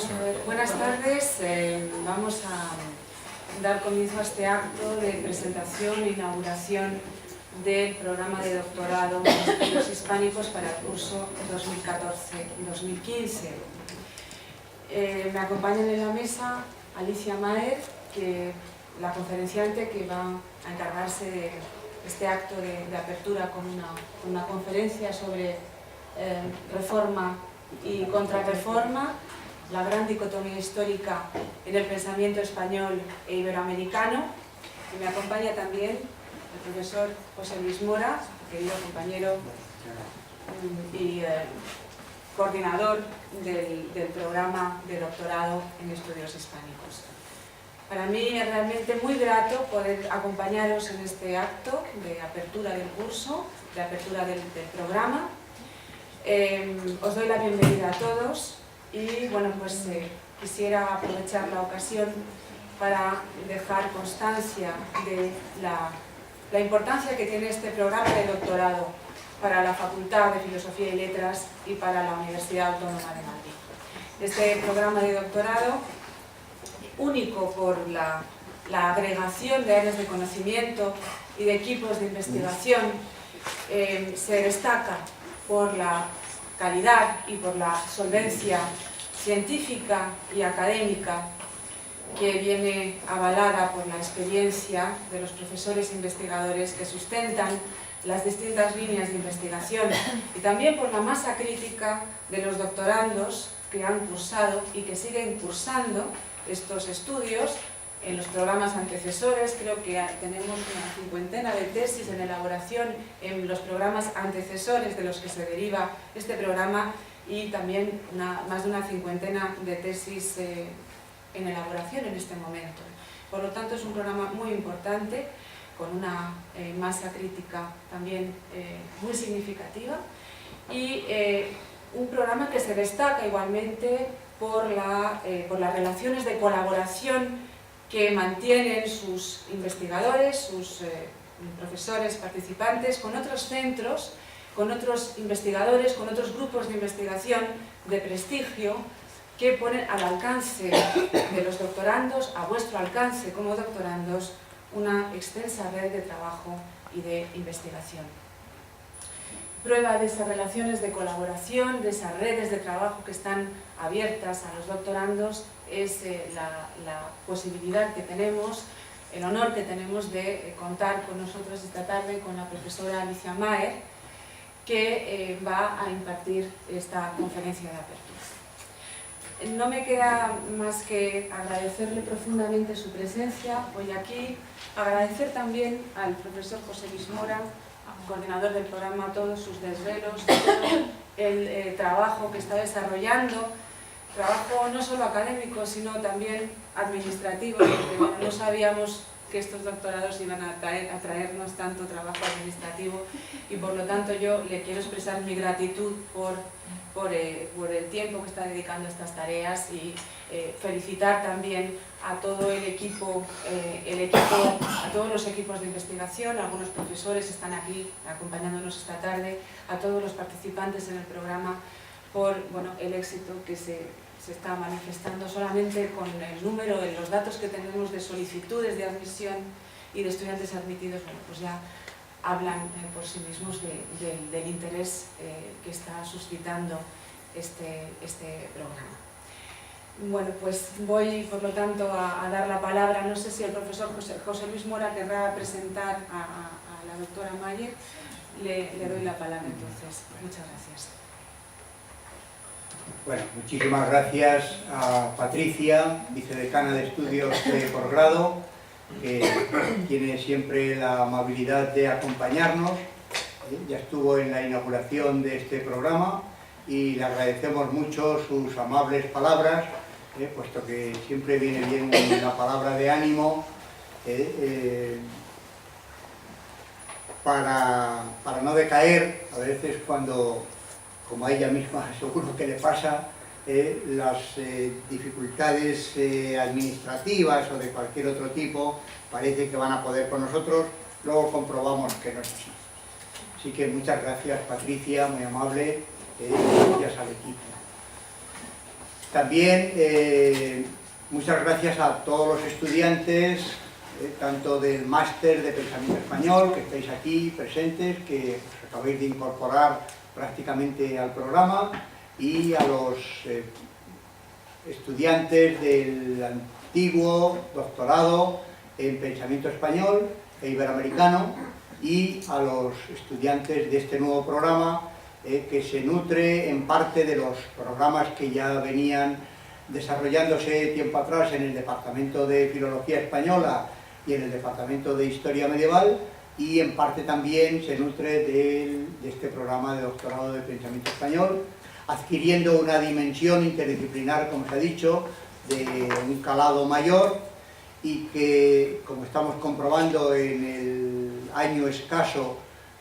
Vamos a ver, buenas tardes. Vamos a dar comienzo a este acto de presentación e inauguración del programa de doctorado en estudios hispánicos para el curso 2014-2015. Me acompañan en la mesa Alicia Maer, la conferenciante que va a encargarse de este acto de apertura con una conferencia sobre reforma y contrarreforma, la gran dicotomía histórica en el pensamiento español e iberoamericano. Y me acompaña también el profesor José Luis Mora, querido compañero y coordinador del programa de doctorado en estudios hispánicos. Para mí es realmente muy grato poder acompañaros en este acto de apertura del curso, de apertura del programa. Os doy la bienvenida a todos y bueno, pues quisiera aprovechar la ocasión para dejar constancia de la importancia que tiene este programa de doctorado para la Facultad de Filosofía y Letras y para la Universidad Autónoma de Madrid. Este programa de doctorado, único por la agregación de áreas de conocimiento y de equipos de investigación, se destaca por la calidad y por la solvencia científica y académica que viene avalada por la experiencia de los profesores e investigadores que sustentan las distintas líneas de investigación y también por la masa crítica de los doctorandos que han cursado y que siguen cursando estos estudios en los programas antecesores. Creo que tenemos una cincuentena de tesis en elaboración en los programas antecesores de los que se deriva este programa y también más de una cincuentena de tesis en elaboración en este momento. Por lo tanto, es un programa muy importante, con una masa crítica también muy significativa y un programa que se destaca igualmente por las relaciones de colaboración que mantienen sus investigadores, sus profesores participantes con otros centros, con otros investigadores, con otros grupos de investigación de prestigio que ponen al alcance de los doctorandos, a vuestro alcance como doctorandos, una extensa red de trabajo y de investigación. Prueba de esas relaciones de colaboración, de esas redes de trabajo que están abiertas a los doctorandos, es la posibilidad que tenemos, el honor que tenemos de contar con nosotros esta tarde con la profesora Alicia Maer, que va a impartir esta conferencia de apertura. No me queda más que agradecerle profundamente su presencia hoy aquí, agradecer también al profesor José Luis Mora, coordinador del programa, todos sus desvelos, todo el trabajo que está desarrollando, trabajo no solo académico, sino también administrativo, porque bueno, no sabíamos que estos doctorados iban a traernos tanto trabajo administrativo y por lo tanto yo le quiero expresar mi gratitud por el tiempo que está dedicando a estas tareas y felicitar también a todo el equipo, a todos los equipos de investigación. Algunos profesores están aquí acompañándonos esta tarde, a todos los participantes en el programa por el éxito que se está manifestando solamente con el número, los datos que tenemos de solicitudes de admisión y de estudiantes admitidos, bueno, pues ya hablan por sí mismos del interés que está suscitando este programa. Bueno, pues voy por lo tanto a dar la palabra, no sé si el profesor José Luis Mora querrá presentar a la doctora Mayer, le doy la palabra entonces. Muchas gracias. Bueno, muchísimas gracias a Patricia, vicedecana de estudios de posgrado, que tiene siempre la amabilidad de acompañarnos. Ya estuvo en la inauguración de este programa y le agradecemos mucho sus amables palabras, puesto que siempre viene bien una palabra de ánimo para no decaer a veces cuando, como a ella misma seguro que le pasa, las dificultades administrativas o de cualquier otro tipo parece que van a poder con nosotros, luego comprobamos que no es así. Así que muchas gracias, Patricia, muy amable, gracias al equipo. También muchas gracias a todos los estudiantes, tanto del máster de Pensamiento Español, que estáis aquí presentes, que os acabáis de incorporar prácticamente al programa, y a los estudiantes del antiguo doctorado en Pensamiento Español e Iberoamericano, y a los estudiantes de este nuevo programa, que se nutre en parte de los programas que ya venían desarrollándose tiempo atrás en el Departamento de Filología Española y en el Departamento de Historia Medieval, y en parte también se nutre de este programa de doctorado de Pensamiento Español, adquiriendo una dimensión interdisciplinar, como se ha dicho, de un calado mayor, y que, como estamos comprobando en el año escaso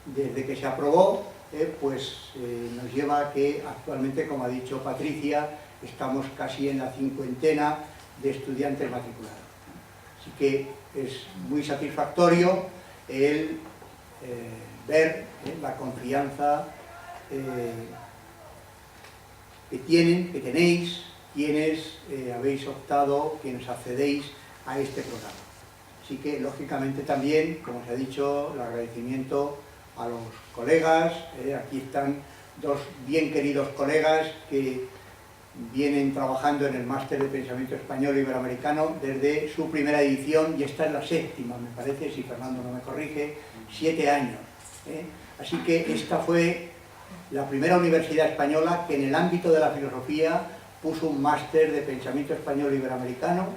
desde que se aprobó, nos lleva a que actualmente, como ha dicho Patricia, estamos casi en la 50ª de estudiantes matriculados. Así que es muy satisfactorio el ver la confianza que tenéis quienes habéis optado, quienes accedéis a este programa. Así que, lógicamente, también, como se ha dicho, el agradecimiento a los colegas. Aquí están dos bien queridos colegas que vienen trabajando en el máster de Pensamiento Español e Iberoamericano desde su primera edición, y esta es la 7ª, me parece, si Fernando no me corrige, 7 años. Así que esta fue la primera universidad española que en el ámbito de la filosofía puso un máster de Pensamiento Español e Iberoamericano,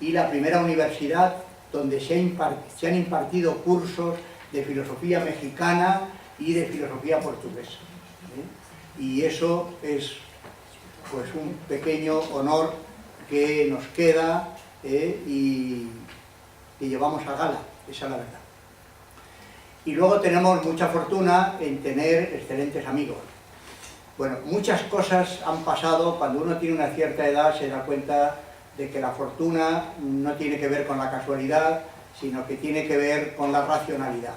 y la primera universidad donde se han impartido cursos de filosofía mexicana y de filosofía portuguesa. Y eso es pues un pequeño honor que nos queda y que llevamos a gala, esa es la verdad. Y luego tenemos mucha fortuna en tener excelentes amigos. Bueno, muchas cosas han pasado. Cuando uno tiene una cierta edad se da cuenta de que la fortuna no tiene que ver con la casualidad, sino que tiene que ver con la racionalidad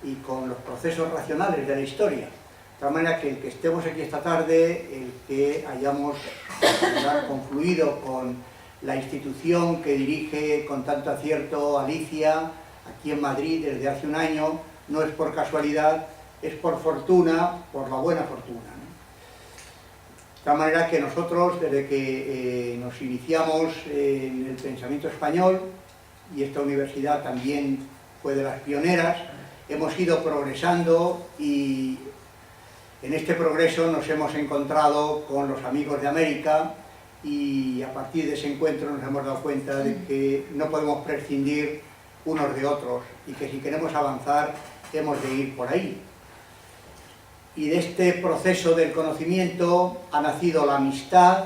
y con los procesos racionales de la historia. De tal manera que el que estemos aquí esta tarde, el que hayamos confluido con la institución que dirige con tanto acierto Alicia, aquí en Madrid desde hace un año, no es por casualidad, es por fortuna, por la buena fortuna, ¿no? De tal manera que nosotros, desde que nos iniciamos en el pensamiento español, y esta universidad también fue de las pioneras, hemos ido progresando, y en este progreso nos hemos encontrado con los amigos de América, y a partir de ese encuentro nos hemos dado cuenta de que no podemos prescindir unos de otros, y que si queremos avanzar hemos de ir por ahí. Y de este proceso del conocimiento ha nacido la amistad,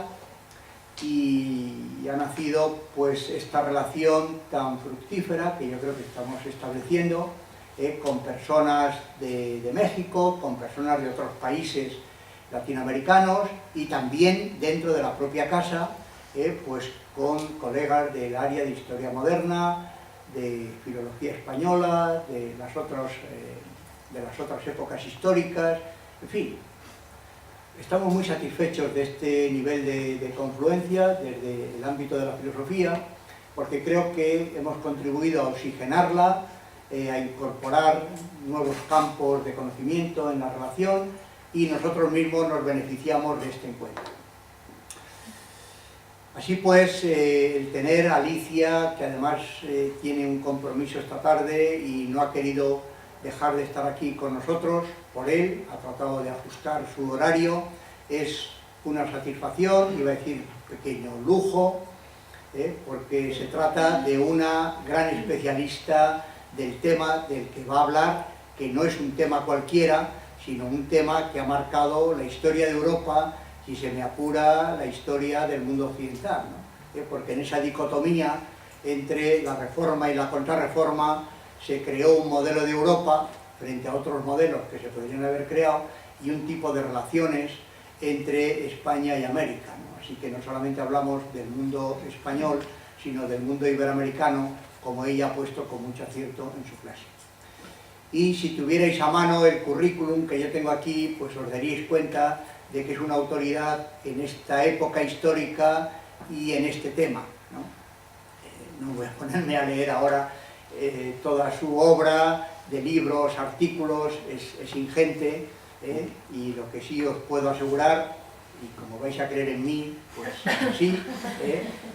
y ha nacido pues esta relación tan fructífera que yo creo que estamos estableciendo con personas de México, con personas de otros países latinoamericanos, y también dentro de la propia casa, pues con colegas del área de Historia Moderna, de Filología Española, de las otras épocas históricas, en fin. Estamos muy satisfechos de este nivel de confluencia desde el ámbito de la filosofía, porque creo que hemos contribuido a oxigenarla, a incorporar nuevos campos de conocimiento en la relación, y nosotros mismos nos beneficiamos de este encuentro. Así pues, el tener a Alicia, que además tiene un compromiso esta tarde y no ha querido dejar de estar aquí con nosotros, por él, ha tratado de ajustar su horario, es una satisfacción, iba a decir pequeño lujo, porque se trata de una gran especialista del tema del que va a hablar, que no es un tema cualquiera, sino un tema que ha marcado la historia de Europa, si se me apura, la historia del mundo occidental, ¿no? Porque en esa dicotomía entre la reforma y la contrarreforma se creó un modelo de Europa frente a otros modelos que se podrían haber creado, y un tipo de relaciones entre España y América, ¿no? Así que no solamente hablamos del mundo español, sino del mundo iberoamericano, como ella ha puesto con mucho acierto en su clase. Y si tuvierais a mano el currículum que yo tengo aquí, pues os daríais cuenta de que es una autoridad en esta época histórica y en este tema, ¿no? No voy a ponerme a leer ahora toda su obra de libros, artículos, es ingente, y lo que sí os puedo asegurar, y como vais a creer en mí, pues sí,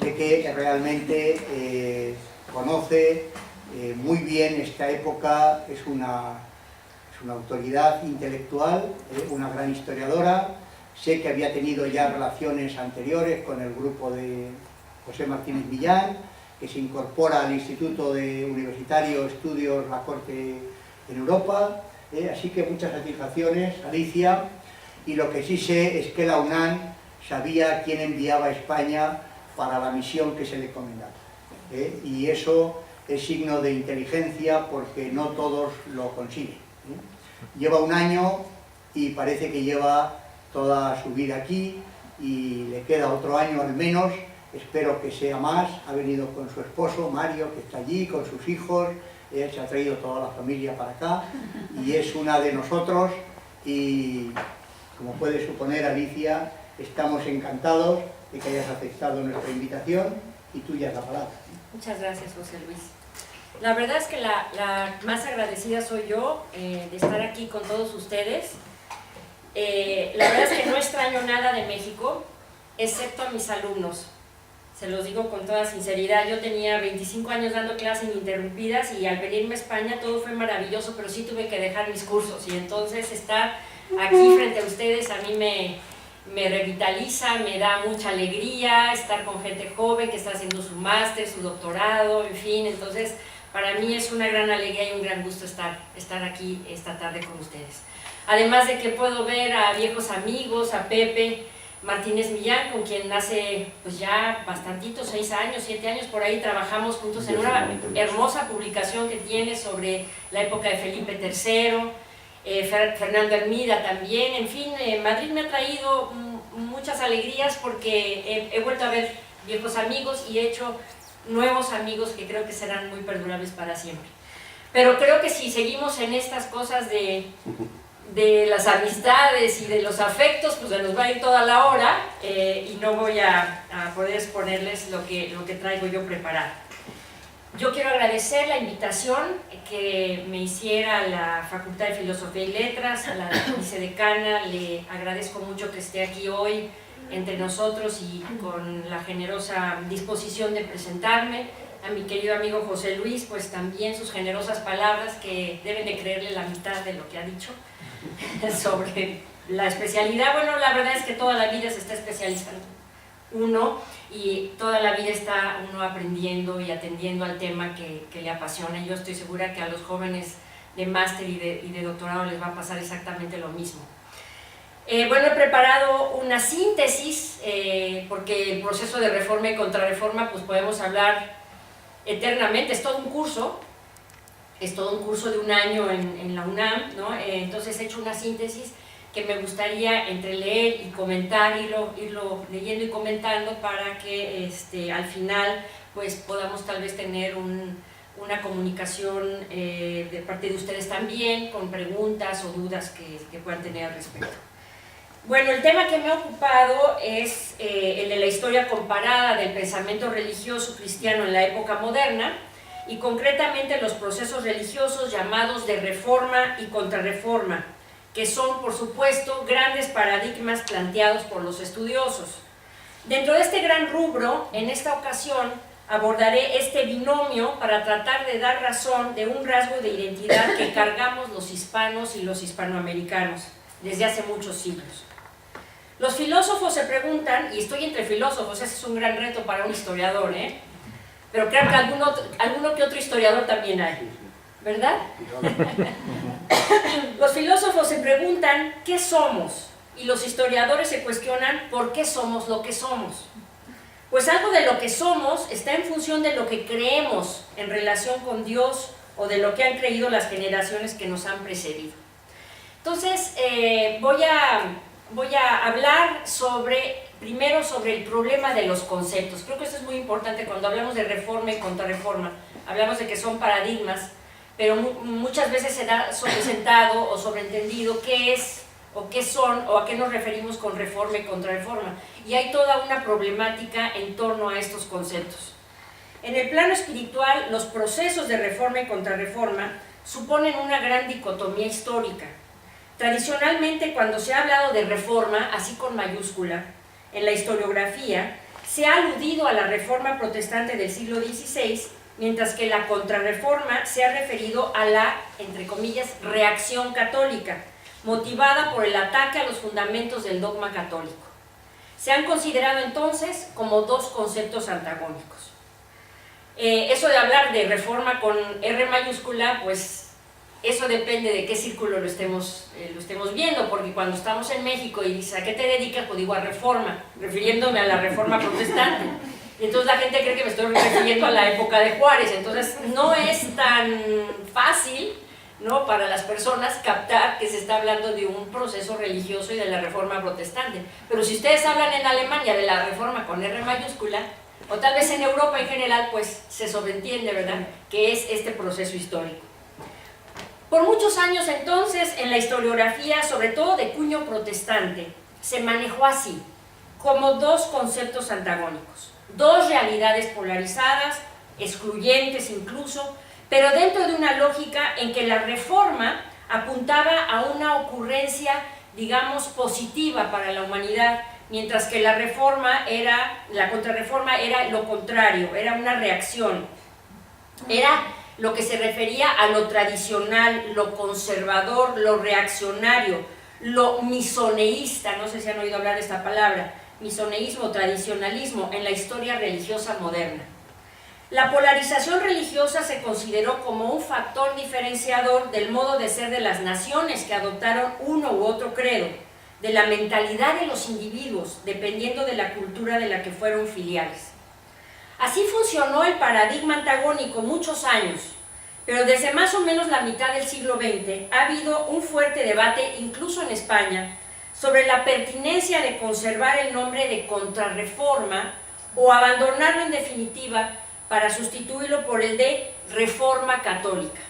de que realmente conoce muy bien esta época, es una autoridad intelectual, una gran historiadora. Sé que había tenido ya relaciones anteriores con el grupo de José Martínez Millán, que se incorpora al Instituto Universitario Estudios La Corte en Europa, así que muchas satisfacciones, Alicia, y lo que sí sé es que la UNAM sabía quién enviaba a España para la misión que se le encomendaba, y eso es signo de inteligencia porque no todos lo consiguen. Lleva un año y parece que lleva toda su vida aquí y le queda otro año al menos, espero que sea más. Ha venido con su esposo Mario, que está allí, con sus hijos, se ha traído toda la familia para acá y es una de nosotros, y como puedes suponer, Alicia, estamos encantados de que hayas aceptado nuestra invitación, y tuya es la palabra. Muchas gracias, José Luis. La verdad es que la más agradecida soy yo de estar aquí con todos ustedes. La verdad es que no extraño nada de México, excepto a mis alumnos. Se los digo con toda sinceridad, yo tenía 25 años dando clases ininterrumpidas y al venirme a España todo fue maravilloso, pero sí tuve que dejar mis cursos, y entonces estar aquí frente a ustedes a mí me revitaliza, me da mucha alegría estar con gente joven que está haciendo su máster, su doctorado, en fin. Entonces para mí es una gran alegría y un gran gusto estar aquí esta tarde con ustedes. Además de que puedo ver a viejos amigos, a Pepe Martínez Millán, con quien hace pues ya bastantito, 6 años, 7 años por ahí trabajamos juntos en una hermosa publicación que tiene sobre la época de Felipe III, Fernando Hermida también. En fin, Madrid me ha traído muchas alegrías porque he vuelto a ver viejos amigos y he hecho nuevos amigos que creo que serán muy perdurables para siempre. Pero creo que si seguimos en estas cosas de las amistades y de los afectos, pues se nos va a ir toda la hora y no voy a poder exponerles lo que traigo yo preparado. Yo quiero agradecer la invitación que me hiciera la Facultad de Filosofía y Letras, a la vicedecana. Le agradezco mucho que esté aquí hoy entre nosotros y con la generosa disposición de presentarme. A mi querido amigo José Luis, pues también sus generosas palabras, que deben de creerle la mitad de lo que ha dicho sobre la especialidad. Bueno, la verdad es que toda la vida se está especializando uno y toda la vida está uno aprendiendo y atendiendo al tema que le apasiona. Yo estoy segura que a los jóvenes de máster y de doctorado les va a pasar exactamente lo mismo. Bueno, he preparado una síntesis porque el proceso de reforma y contrarreforma pues podemos hablar eternamente, es todo un curso de un año en la UNAM, ¿no? Entonces he hecho una síntesis que me gustaría entre leer y comentar, irlo leyendo y comentando para que al final pues podamos tal vez tener una comunicación de parte de ustedes también, con preguntas o dudas que puedan tener al respecto. Bueno, el tema que me ha ocupado es el de la historia comparada del pensamiento religioso cristiano en la época moderna, y concretamente los procesos religiosos llamados de reforma y contrarreforma, que son, por supuesto, grandes paradigmas planteados por los estudiosos. Dentro de este gran rubro, en esta ocasión, abordaré este binomio para tratar de dar razón de un rasgo de identidad que cargamos los hispanos y los hispanoamericanos desde hace muchos siglos. Los filósofos se preguntan, y estoy entre filósofos, ese es un gran reto para un historiador, pero creo que alguno que otro historiador también hay, ¿verdad? Los filósofos se preguntan ¿qué somos? Y los historiadores se cuestionan ¿por qué somos lo que somos? Pues algo de lo que somos está en función de lo que creemos en relación con Dios o de lo que han creído las generaciones que nos han precedido. Entonces voy a hablar primero sobre el problema de los conceptos. Creo que esto es muy importante cuando hablamos de reforma y contrarreforma. Hablamos de que son paradigmas, pero muchas veces se da sobresentado o sobreentendido qué es o qué son, o a qué nos referimos con reforma y contrarreforma. Y hay toda una problemática en torno a estos conceptos. En el plano espiritual, los procesos de reforma y contrarreforma suponen una gran dicotomía histórica. Tradicionalmente, cuando se ha hablado de reforma, así con mayúscula, en la historiografía, se ha aludido a la reforma protestante del siglo XVI, mientras que la contrarreforma se ha referido a la, entre comillas, reacción católica, motivada por el ataque a los fundamentos del dogma católico. Se han considerado entonces como dos conceptos antagónicos. Eso de hablar de reforma con R mayúscula, pues eso depende de qué círculo lo estemos viendo, porque cuando estamos en México y dice, ¿a qué te dedicas? Pues digo, a reforma, refiriéndome a la reforma protestante. Y entonces la gente cree que me estoy refiriendo a la época de Juárez. Entonces no es tan fácil, ¿no?, para las personas captar que se está hablando de un proceso religioso y de la reforma protestante. Pero si ustedes hablan en Alemania de la reforma con R mayúscula, o tal vez en Europa en general, pues se sobreentiende, ¿verdad?, que es este proceso histórico. Por muchos años entonces, en la historiografía, sobre todo de cuño protestante, se manejó así, como dos conceptos antagónicos, dos realidades polarizadas, excluyentes incluso, pero dentro de una lógica en que la reforma apuntaba a una ocurrencia, digamos, positiva para la humanidad, mientras que la contrarreforma era lo contrario, era una reacción, era lo que se refería a lo tradicional, lo conservador, lo reaccionario, lo misoneísta, no sé si han oído hablar de esta palabra, misoneísmo, tradicionalismo en la historia religiosa moderna. La polarización religiosa se consideró como un factor diferenciador del modo de ser de las naciones que adoptaron uno u otro credo, de la mentalidad de los individuos, dependiendo de la cultura de la que fueron filiales. Así funcionó el paradigma antagónico muchos años, pero desde más o menos la mitad del siglo XX ha habido un fuerte debate, incluso en España, sobre la pertinencia de conservar el nombre de contrarreforma o abandonarlo en definitiva para sustituirlo por el de reforma católica.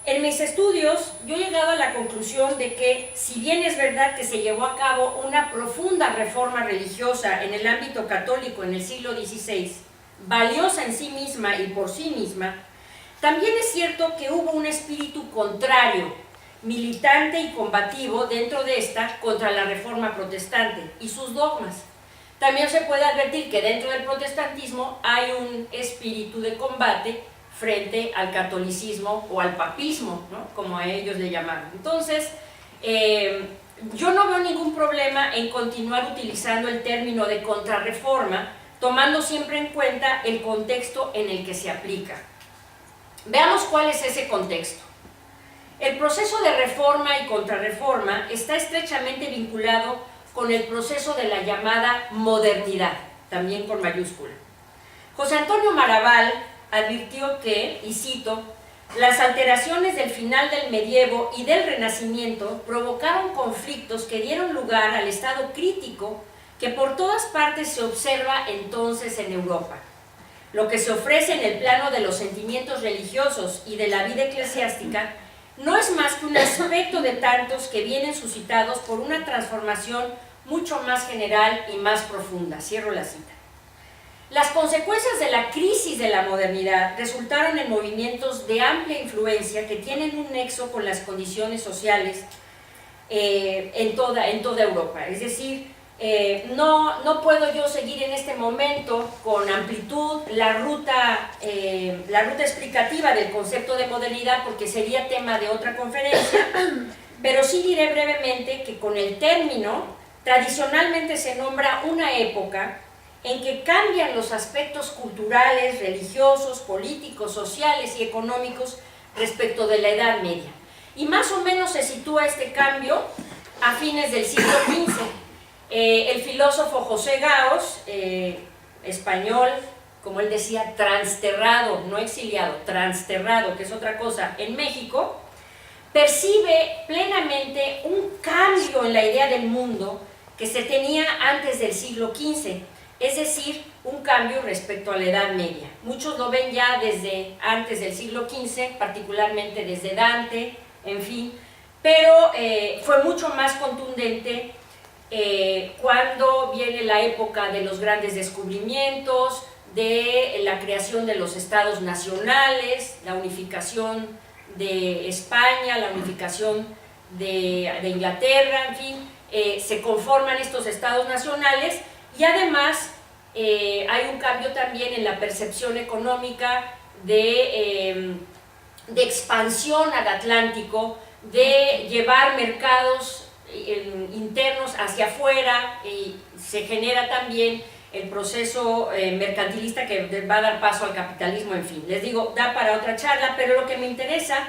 En mis estudios yo he llegado a la conclusión de que, si bien es verdad que se llevó a cabo una profunda reforma religiosa en el ámbito católico en el siglo XVI, valiosa en sí misma y por sí misma, también es cierto que hubo un espíritu contrario, militante y combativo dentro de esta contra la reforma protestante y sus dogmas. También se puede advertir que dentro del protestantismo hay un espíritu de combate frente al catolicismo o al papismo, ¿no?, como a ellos le llamaron. Entonces, yo no veo ningún problema en continuar utilizando el término de contrarreforma, tomando siempre en cuenta el contexto en el que se aplica. Veamos cuál es ese contexto. El proceso de reforma y contrarreforma está estrechamente vinculado con el proceso de la llamada modernidad, también con mayúscula. José Antonio Maravall advirtió que, y cito, las alteraciones del final del medievo y del renacimiento provocaron conflictos que dieron lugar al estado crítico que por todas partes se observa entonces en Europa. Lo que se ofrece en el plano de los sentimientos religiosos y de la vida eclesiástica no es más que un aspecto de tantos que vienen suscitados por una transformación mucho más general y más profunda. Cierro la cita. Las consecuencias de la crisis de la modernidad resultaron en movimientos de amplia influencia que tienen un nexo con las condiciones sociales en toda Europa. Es decir, no puedo yo seguir en este momento con amplitud la ruta explicativa del concepto de modernidad, porque sería tema de otra conferencia, pero sí diré brevemente que con el término tradicionalmente se nombra una época en que cambian los aspectos culturales, religiosos, políticos, sociales y económicos respecto de la Edad Media. Y más o menos se sitúa este cambio a fines del siglo XV. El filósofo José Gaos, español, como él decía, transterrado, no exiliado, transterrado, que es otra cosa, en México, percibe plenamente un cambio en la idea del mundo que se tenía antes del siglo XV, es decir, un cambio respecto a la Edad Media. Muchos lo ven ya desde antes del siglo XV, particularmente desde Dante, en fin, pero fue mucho más contundente cuando viene la época de los grandes descubrimientos, de la creación de los estados nacionales, la unificación de España, la unificación de Inglaterra, en fin, se conforman estos estados nacionales y además hay un cambio también en la percepción económica de expansión al Atlántico, de llevar mercados internos hacia afuera, y se genera también el proceso mercantilista que va a dar paso al capitalismo, en fin. Les digo, da para otra charla, pero lo que me interesa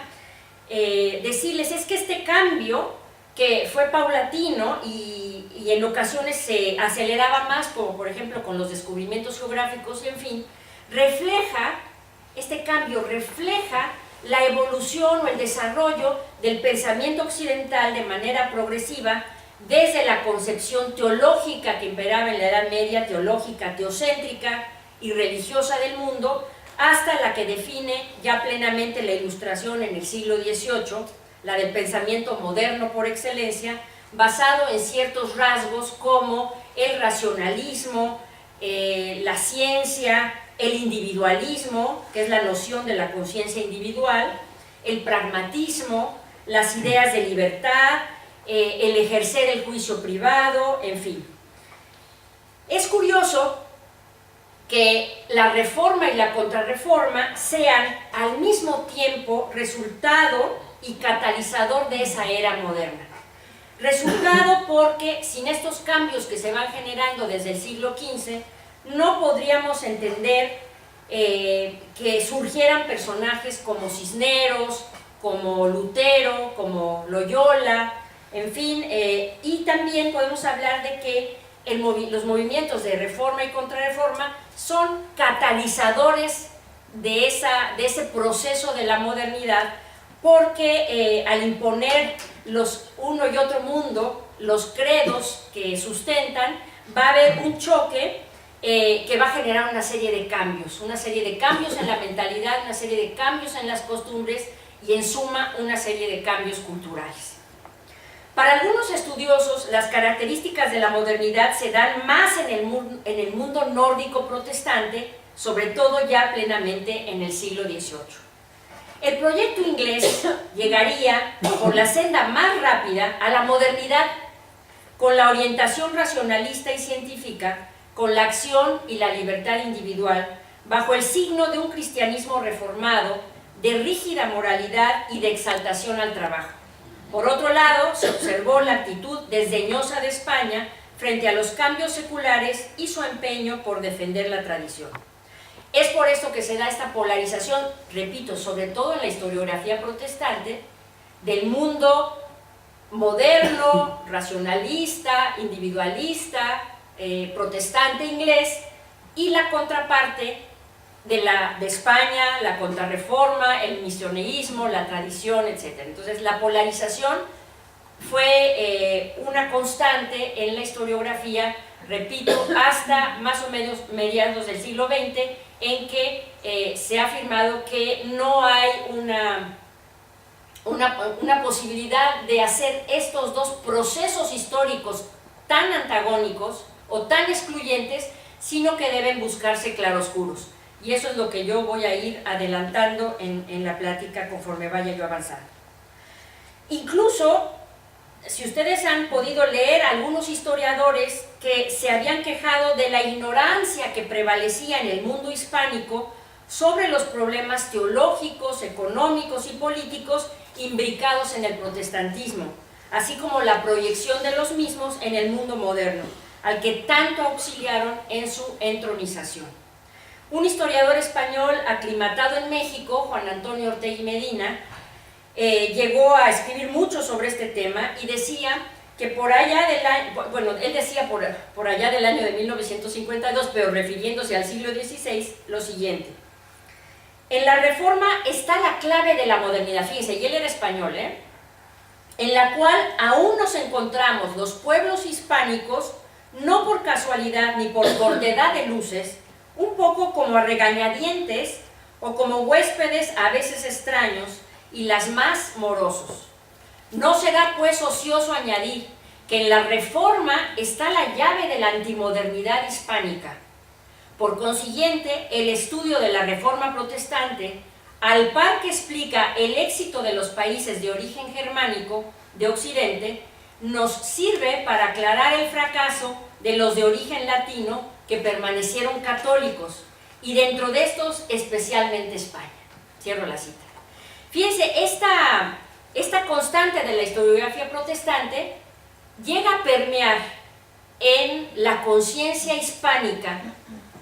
decirles es que este cambio, que fue paulatino y en ocasiones se aceleraba más, como por ejemplo con los descubrimientos geográficos, y en fin, este cambio refleja la evolución o el desarrollo del pensamiento occidental de manera progresiva, desde la concepción teológica que imperaba en la Edad Media, teológica, teocéntrica y religiosa del mundo, hasta la que define ya plenamente la Ilustración en el siglo XVIII, la del pensamiento moderno por excelencia, basado en ciertos rasgos como el racionalismo, la ciencia, el individualismo, que es la noción de la conciencia individual, el pragmatismo, las ideas de libertad, el ejercer el juicio privado, en fin. Es curioso que la reforma y la contrarreforma sean al mismo tiempo resultado y catalizador de esa era moderna. Resultado porque sin estos cambios que se van generando desde el siglo XV, no podríamos entender que surgieran personajes como Cisneros, como Lutero, como Loyola, en fin, y también podemos hablar de que los movimientos de reforma y contrarreforma son catalizadores de ese proceso de la modernidad, porque al imponer uno y otro mundo, los credos que sustentan, va a haber un choque que va a generar una serie de cambios en la mentalidad, una serie de cambios en las costumbres y en suma una serie de cambios culturales. Para algunos estudiosos, las características de la modernidad se dan más en el mundo nórdico protestante, sobre todo ya plenamente en el siglo XVIII. El proyecto inglés llegaría por la senda más rápida a la modernidad, con la orientación racionalista y científica, con la acción y la libertad individual, bajo el signo de un cristianismo reformado, de rígida moralidad y de exaltación al trabajo. Por otro lado, se observó la actitud desdeñosa de España frente a los cambios seculares y su empeño por defender la tradición. Es por esto que se da esta polarización, repito, sobre todo en la historiografía protestante, del mundo moderno, racionalista, individualista, protestante inglés, y la contraparte de España, la contrarreforma, el misionerismo, la tradición, etc. Entonces la polarización fue una constante en la historiografía, repito, hasta más o menos mediados del siglo XX, en que se ha afirmado que no hay una posibilidad de hacer estos dos procesos históricos tan antagónicos o tan excluyentes, sino que deben buscarse claroscuros. Y eso es lo que yo voy a ir adelantando en la plática conforme vaya yo avanzando. Incluso, si ustedes han podido leer algunos historiadores que se habían quejado de la ignorancia que prevalecía en el mundo hispánico sobre los problemas teológicos, económicos y políticos imbricados en el protestantismo, así como la proyección de los mismos en el mundo moderno, al que tanto auxiliaron en su entronización. Un historiador español aclimatado en México, Juan Antonio Ortega y Medina, llegó a escribir mucho sobre este tema y decía que por allá del año, bueno, él decía por allá del año de 1952, pero refiriéndose al siglo XVI, lo siguiente: en la Reforma está la clave de la modernidad, fíjense, y él era español, en la cual aún nos encontramos los pueblos hispánicos, no por casualidad ni por cortedad de luces, un poco como a regañadientes o como huéspedes a veces extraños y las más morosos. No será pues ocioso añadir que en la Reforma está la llave de la antimodernidad hispánica. Por consiguiente, el estudio de la Reforma protestante, al par que explica el éxito de los países de origen germánico de Occidente, nos sirve para aclarar el fracaso de los de origen latino que permanecieron católicos, y dentro de estos especialmente España. Cierro la cita. Fíjense, esta constante de la historiografía protestante llega a permear en la conciencia hispánica,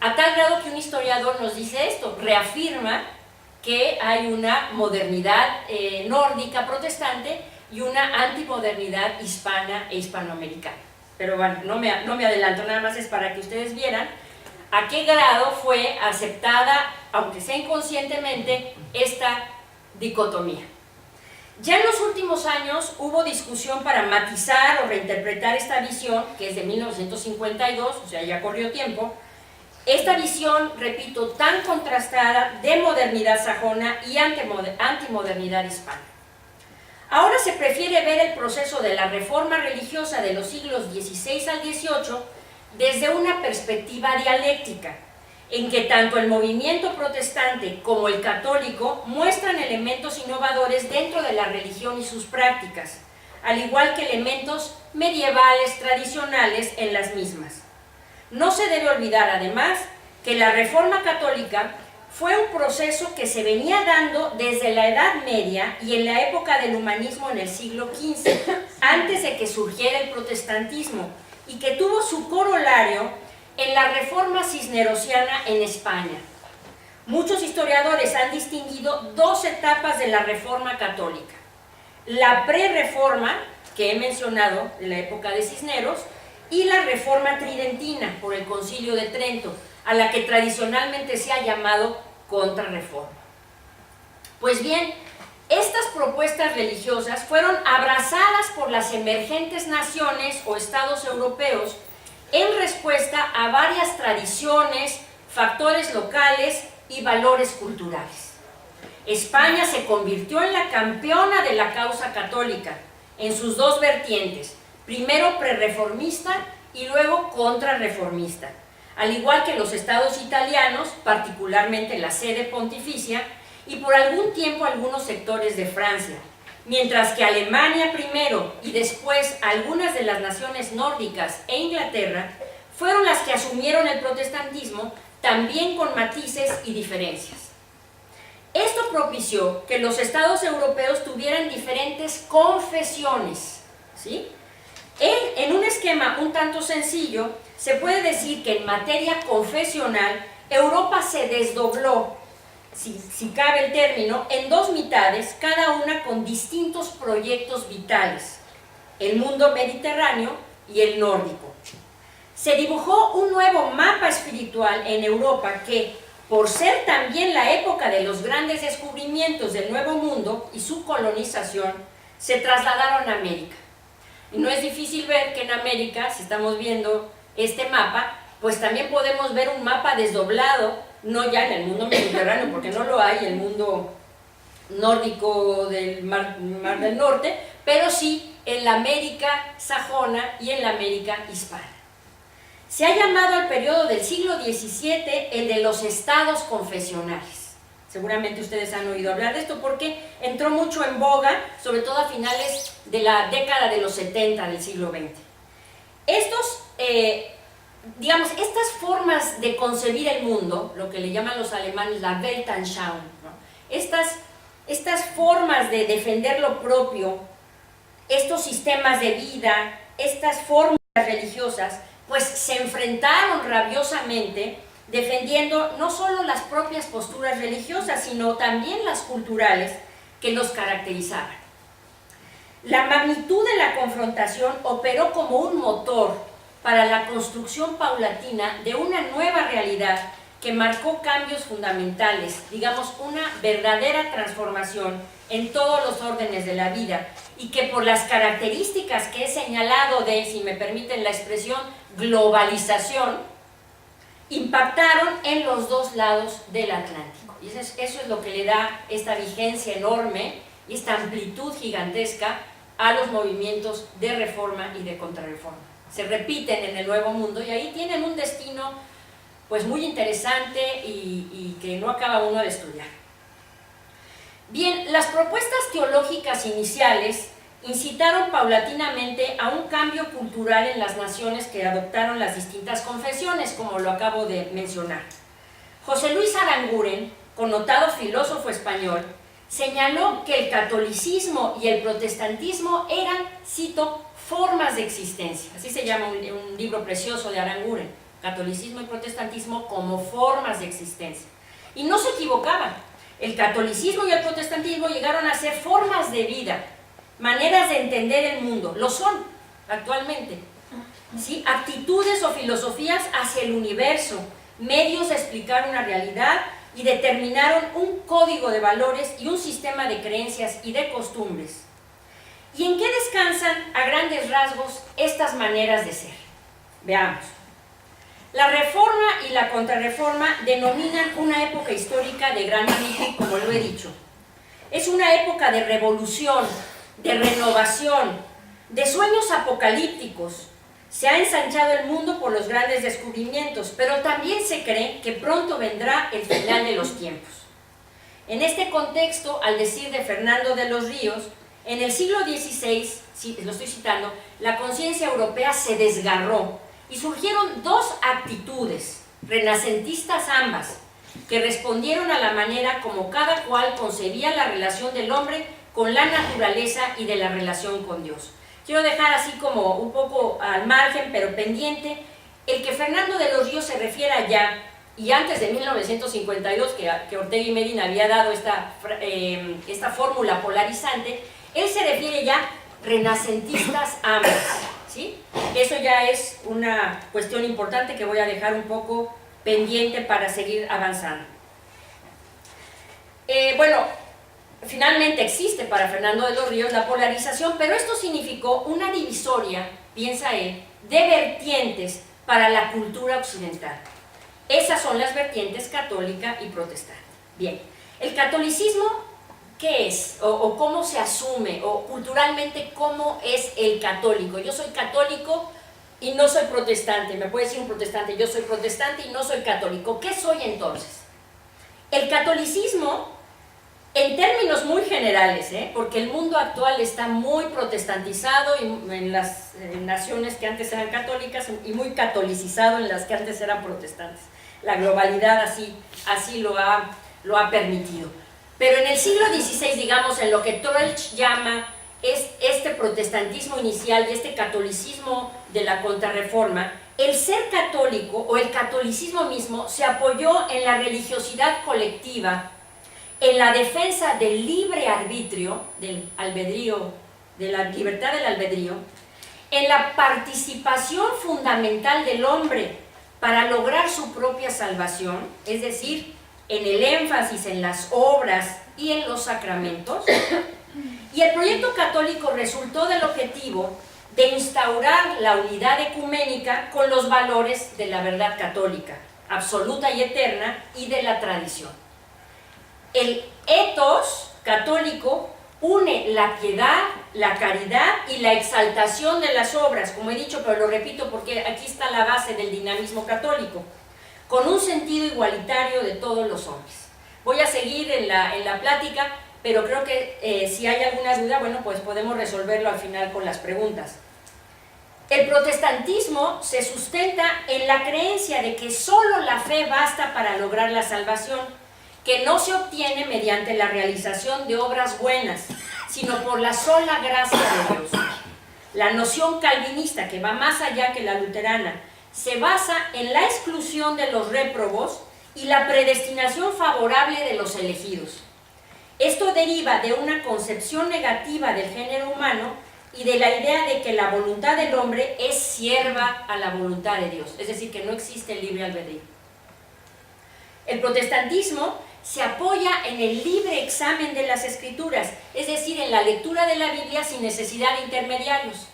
a tal grado que un historiador nos dice esto, reafirma que hay una modernidad nórdica protestante y una antimodernidad hispana e hispanoamericana. Pero bueno, no me adelanto, nada más es para que ustedes vieran a qué grado fue aceptada, aunque sea inconscientemente, esta dicotomía. Ya en los últimos años hubo discusión para matizar o reinterpretar esta visión, que es de 1952, o sea, ya corrió tiempo. Esta visión, repito, tan contrastada de modernidad sajona y antimodernidad hispana. Ahora se prefiere ver el proceso de la reforma religiosa de los siglos XVI al XVIII desde una perspectiva dialéctica, en que tanto el movimiento protestante como el católico muestran elementos innovadores dentro de la religión y sus prácticas, al igual que elementos medievales tradicionales en las mismas. No se debe olvidar, además, que la Reforma católica fue un proceso que se venía dando desde la Edad Media y en la época del humanismo en el siglo XV, antes de que surgiera el protestantismo, y que tuvo su corolario en la Reforma cisnerosiana en España. Muchos historiadores han distinguido dos etapas de la Reforma católica: la pre-reforma, que he mencionado, de la época de Cisneros, y la Reforma tridentina por el Concilio de Trento, a la que tradicionalmente se ha llamado Contrarreforma. Pues bien, estas propuestas religiosas fueron abrazadas por las emergentes naciones o estados europeos en respuesta a varias tradiciones, factores locales y valores culturales. España se convirtió en la campeona de la causa católica en sus dos vertientes, primero prerreformista y luego contrarreformista, al igual que los estados italianos, particularmente la sede pontificia, y por algún tiempo algunos sectores de Francia, mientras que Alemania primero y después algunas de las naciones nórdicas e Inglaterra fueron las que asumieron el protestantismo, también con matices y diferencias. Esto propició que los estados europeos tuvieran diferentes confesiones, ¿sí? En un esquema un tanto sencillo, se puede decir que en materia confesional, Europa se desdobló, si cabe el término, en dos mitades, cada una con distintos proyectos vitales: el mundo mediterráneo y el nórdico. Se dibujó un nuevo mapa espiritual en Europa que, por ser también la época de los grandes descubrimientos del Nuevo Mundo y su colonización, se trasladaron a América. Y no es difícil ver que en América, si estamos viendo este mapa, pues también podemos ver un mapa desdoblado, no ya en el mundo mediterráneo, porque no lo hay, el mundo nórdico del Mar del Norte, pero sí en la América sajona y en la América hispana. Se ha llamado al periodo del siglo XVII el de los estados confesionales. Seguramente ustedes han oído hablar de esto porque entró mucho en boga, sobre todo a finales de la década de los 70 del siglo XX. Estas formas de concebir el mundo, lo que le llaman los alemanes la Weltanschauung, ¿no? Estas formas de defender lo propio, estos sistemas de vida, estas formas religiosas, pues se enfrentaron rabiosamente defendiendo no solo las propias posturas religiosas, sino también las culturales que los caracterizaban. La magnitud de la confrontación operó como un motor para la construcción paulatina de una nueva realidad que marcó cambios fundamentales, digamos, una verdadera transformación en todos los órdenes de la vida, y que por las características que he señalado de, si me permiten la expresión, globalización, impactaron en los dos lados del Atlántico. Y eso es lo que le da esta vigencia enorme y esta amplitud gigantesca a los movimientos de reforma y de contrarreforma. Se repiten en el Nuevo Mundo y ahí tienen un destino pues muy interesante y que no acaba uno de estudiar. Bien, las propuestas teológicas iniciales incitaron paulatinamente a un cambio cultural en las naciones que adoptaron las distintas confesiones, como lo acabo de mencionar. José Luis Aranguren, connotado filósofo español, señaló que el catolicismo y el protestantismo eran, cito, formas de existencia. Así se llama un libro precioso de Aranguren, Catolicismo y Protestantismo como formas de existencia. Y no se equivocaban. El catolicismo y el protestantismo llegaron a ser formas de vida, maneras de entender el mundo, lo son actualmente, ¿sí? Actitudes o filosofías hacia el universo, medios de explicar una realidad y determinaron un código de valores y un sistema de creencias y de costumbres. ¿Y en qué descansan a grandes rasgos estas maneras de ser? Veamos. La reforma y la contrarreforma denominan una época histórica de gran magnitud, como lo he dicho. Es una época de revolución, de renovación, de sueños apocalípticos. Se ha ensanchado el mundo por los grandes descubrimientos, pero también se cree que pronto vendrá el final de los tiempos. En este contexto, al decir de Fernando de los Ríos, en el siglo XVI, lo estoy citando, la conciencia europea se desgarró y surgieron dos actitudes, renacentistas ambas, que respondieron a la manera como cada cual concebía la relación del hombre con la naturaleza y de la relación con Dios. Quiero dejar así como un poco al margen, pero pendiente, el que Fernando de los Ríos se refiera ya, y antes de 1952, que Ortega y Medina había dado esta fórmula polarizante, él se refiere ya renacentistas ambas, ¿sí? Eso ya es una cuestión importante que voy a dejar un poco pendiente para seguir avanzando. Finalmente existe para Fernando de los Ríos la polarización, pero esto significó una divisoria, piensa él, de vertientes para la cultura occidental. Esas son las vertientes católica y protestante. Bien, el catolicismo, ¿qué es? O cómo se asume, o culturalmente, ¿cómo es el católico? Yo soy católico y no soy protestante. Me puede decir un protestante, yo soy protestante y no soy católico. ¿Qué soy entonces? El catolicismo, en términos muy generales, porque el mundo actual está muy protestantizado en las naciones que antes eran católicas y muy catolicizado en las que antes eran protestantes. La globalidad así lo ha permitido. Pero en el siglo XVI, digamos, en lo que Troeltsch llama este protestantismo inicial y este catolicismo de la contrarreforma, el ser católico o el catolicismo mismo se apoyó en la religiosidad colectiva, en la defensa del libre arbitrio, del albedrío, de la libertad del albedrío, en la participación fundamental del hombre para lograr su propia salvación, es decir, en el énfasis en las obras y en los sacramentos. Y el proyecto católico resultó del objetivo de instaurar la unidad ecuménica con los valores de la verdad católica, absoluta y eterna, y de la tradición. El ethos católico une la piedad, la caridad y la exaltación de las obras, como he dicho, pero lo repito porque aquí está la base del dinamismo católico, con un sentido igualitario de todos los hombres. Voy a seguir en la plática, pero creo que si hay alguna duda, bueno, pues podemos resolverlo al final con las preguntas. El protestantismo se sustenta en la creencia de que solo la fe basta para lograr la salvación, que no se obtiene mediante la realización de obras buenas, sino por la sola gracia de Dios. La noción calvinista, que va más allá que la luterana, se basa en la exclusión de los réprobos y la predestinación favorable de los elegidos. Esto deriva de una concepción negativa del género humano y de la idea de que la voluntad del hombre es sierva a la voluntad de Dios, es decir, que no existe el libre albedrío. El protestantismo se apoya en el libre examen de las Escrituras, es decir, en la lectura de la Biblia sin necesidad de intermediarios.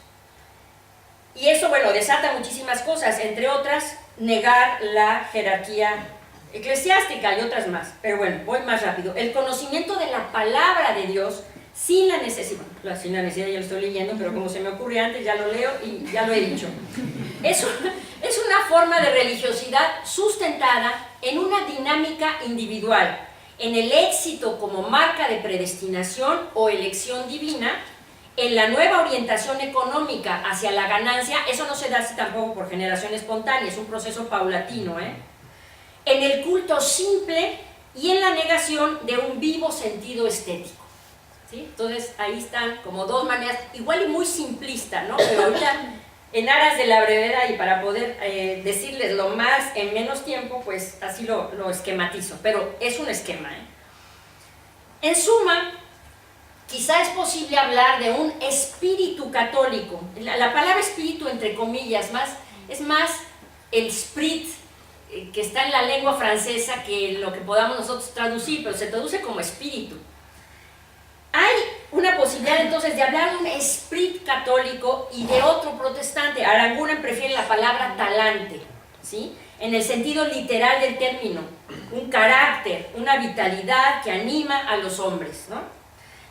Y eso, bueno, desata muchísimas cosas, entre otras, negar la jerarquía eclesiástica y otras más. Pero bueno, voy más rápido. El conocimiento de la palabra de Dios sin la necesidad, sin la necesidad ya lo estoy leyendo, pero como se me ocurre antes ya lo leo y ya lo he dicho. Es una forma de religiosidad sustentada en una dinámica individual, en el éxito como marca de predestinación o elección divina, en la nueva orientación económica hacia la ganancia. Eso no se da así tampoco por generación espontánea, es un proceso paulatino, en el culto simple y en la negación de un vivo sentido estético. ¿Sí? Entonces ahí están como dos maneras, igual y muy simplista, ¿no? Pero ahorita, en aras de la brevedad y para poder decirles lo más en menos tiempo, pues así lo esquematizo, pero es un esquema. En suma, quizá es posible hablar de un espíritu católico. La palabra espíritu, entre comillas, es más el esprit que está en la lengua francesa que lo que podamos nosotros traducir, pero se traduce como espíritu. Hay una posibilidad entonces de hablar de un esprit católico y de otro protestante. Aranguren prefiere la palabra talante, ¿sí? En el sentido literal del término, un carácter, una vitalidad que anima a los hombres, ¿no?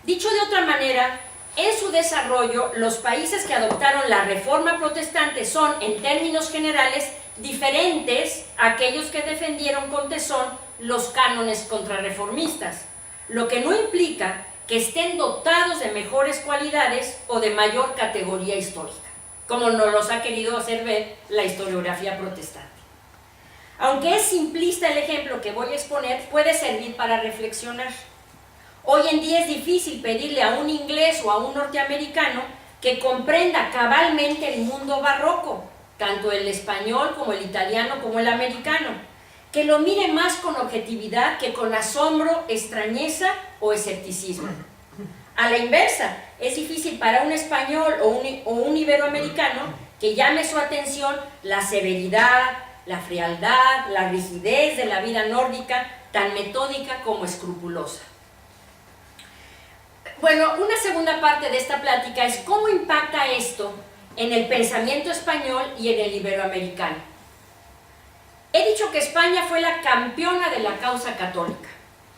Dicho de otra manera, en su desarrollo, los países que adoptaron la reforma protestante son, en términos generales, diferentes a aquellos que defendieron con tesón los cánones contrarreformistas, lo que no implica que estén dotados de mejores cualidades o de mayor categoría histórica, como nos los ha querido hacer ver la historiografía protestante. Aunque es simplista el ejemplo que voy a exponer, puede servir para reflexionar. Hoy en día es difícil pedirle a un inglés o a un norteamericano que comprenda cabalmente el mundo barroco, tanto el español como el italiano como el americano, que lo mire más con objetividad que con asombro, extrañeza o escepticismo. A la inversa, es difícil para un español o un iberoamericano que llame su atención la severidad, la frialdad, la rigidez de la vida nórdica, tan metódica como escrupulosa. Bueno, una segunda parte de esta plática es cómo impacta esto en el pensamiento español y en el iberoamericano. He dicho que España fue la campeona de la causa católica.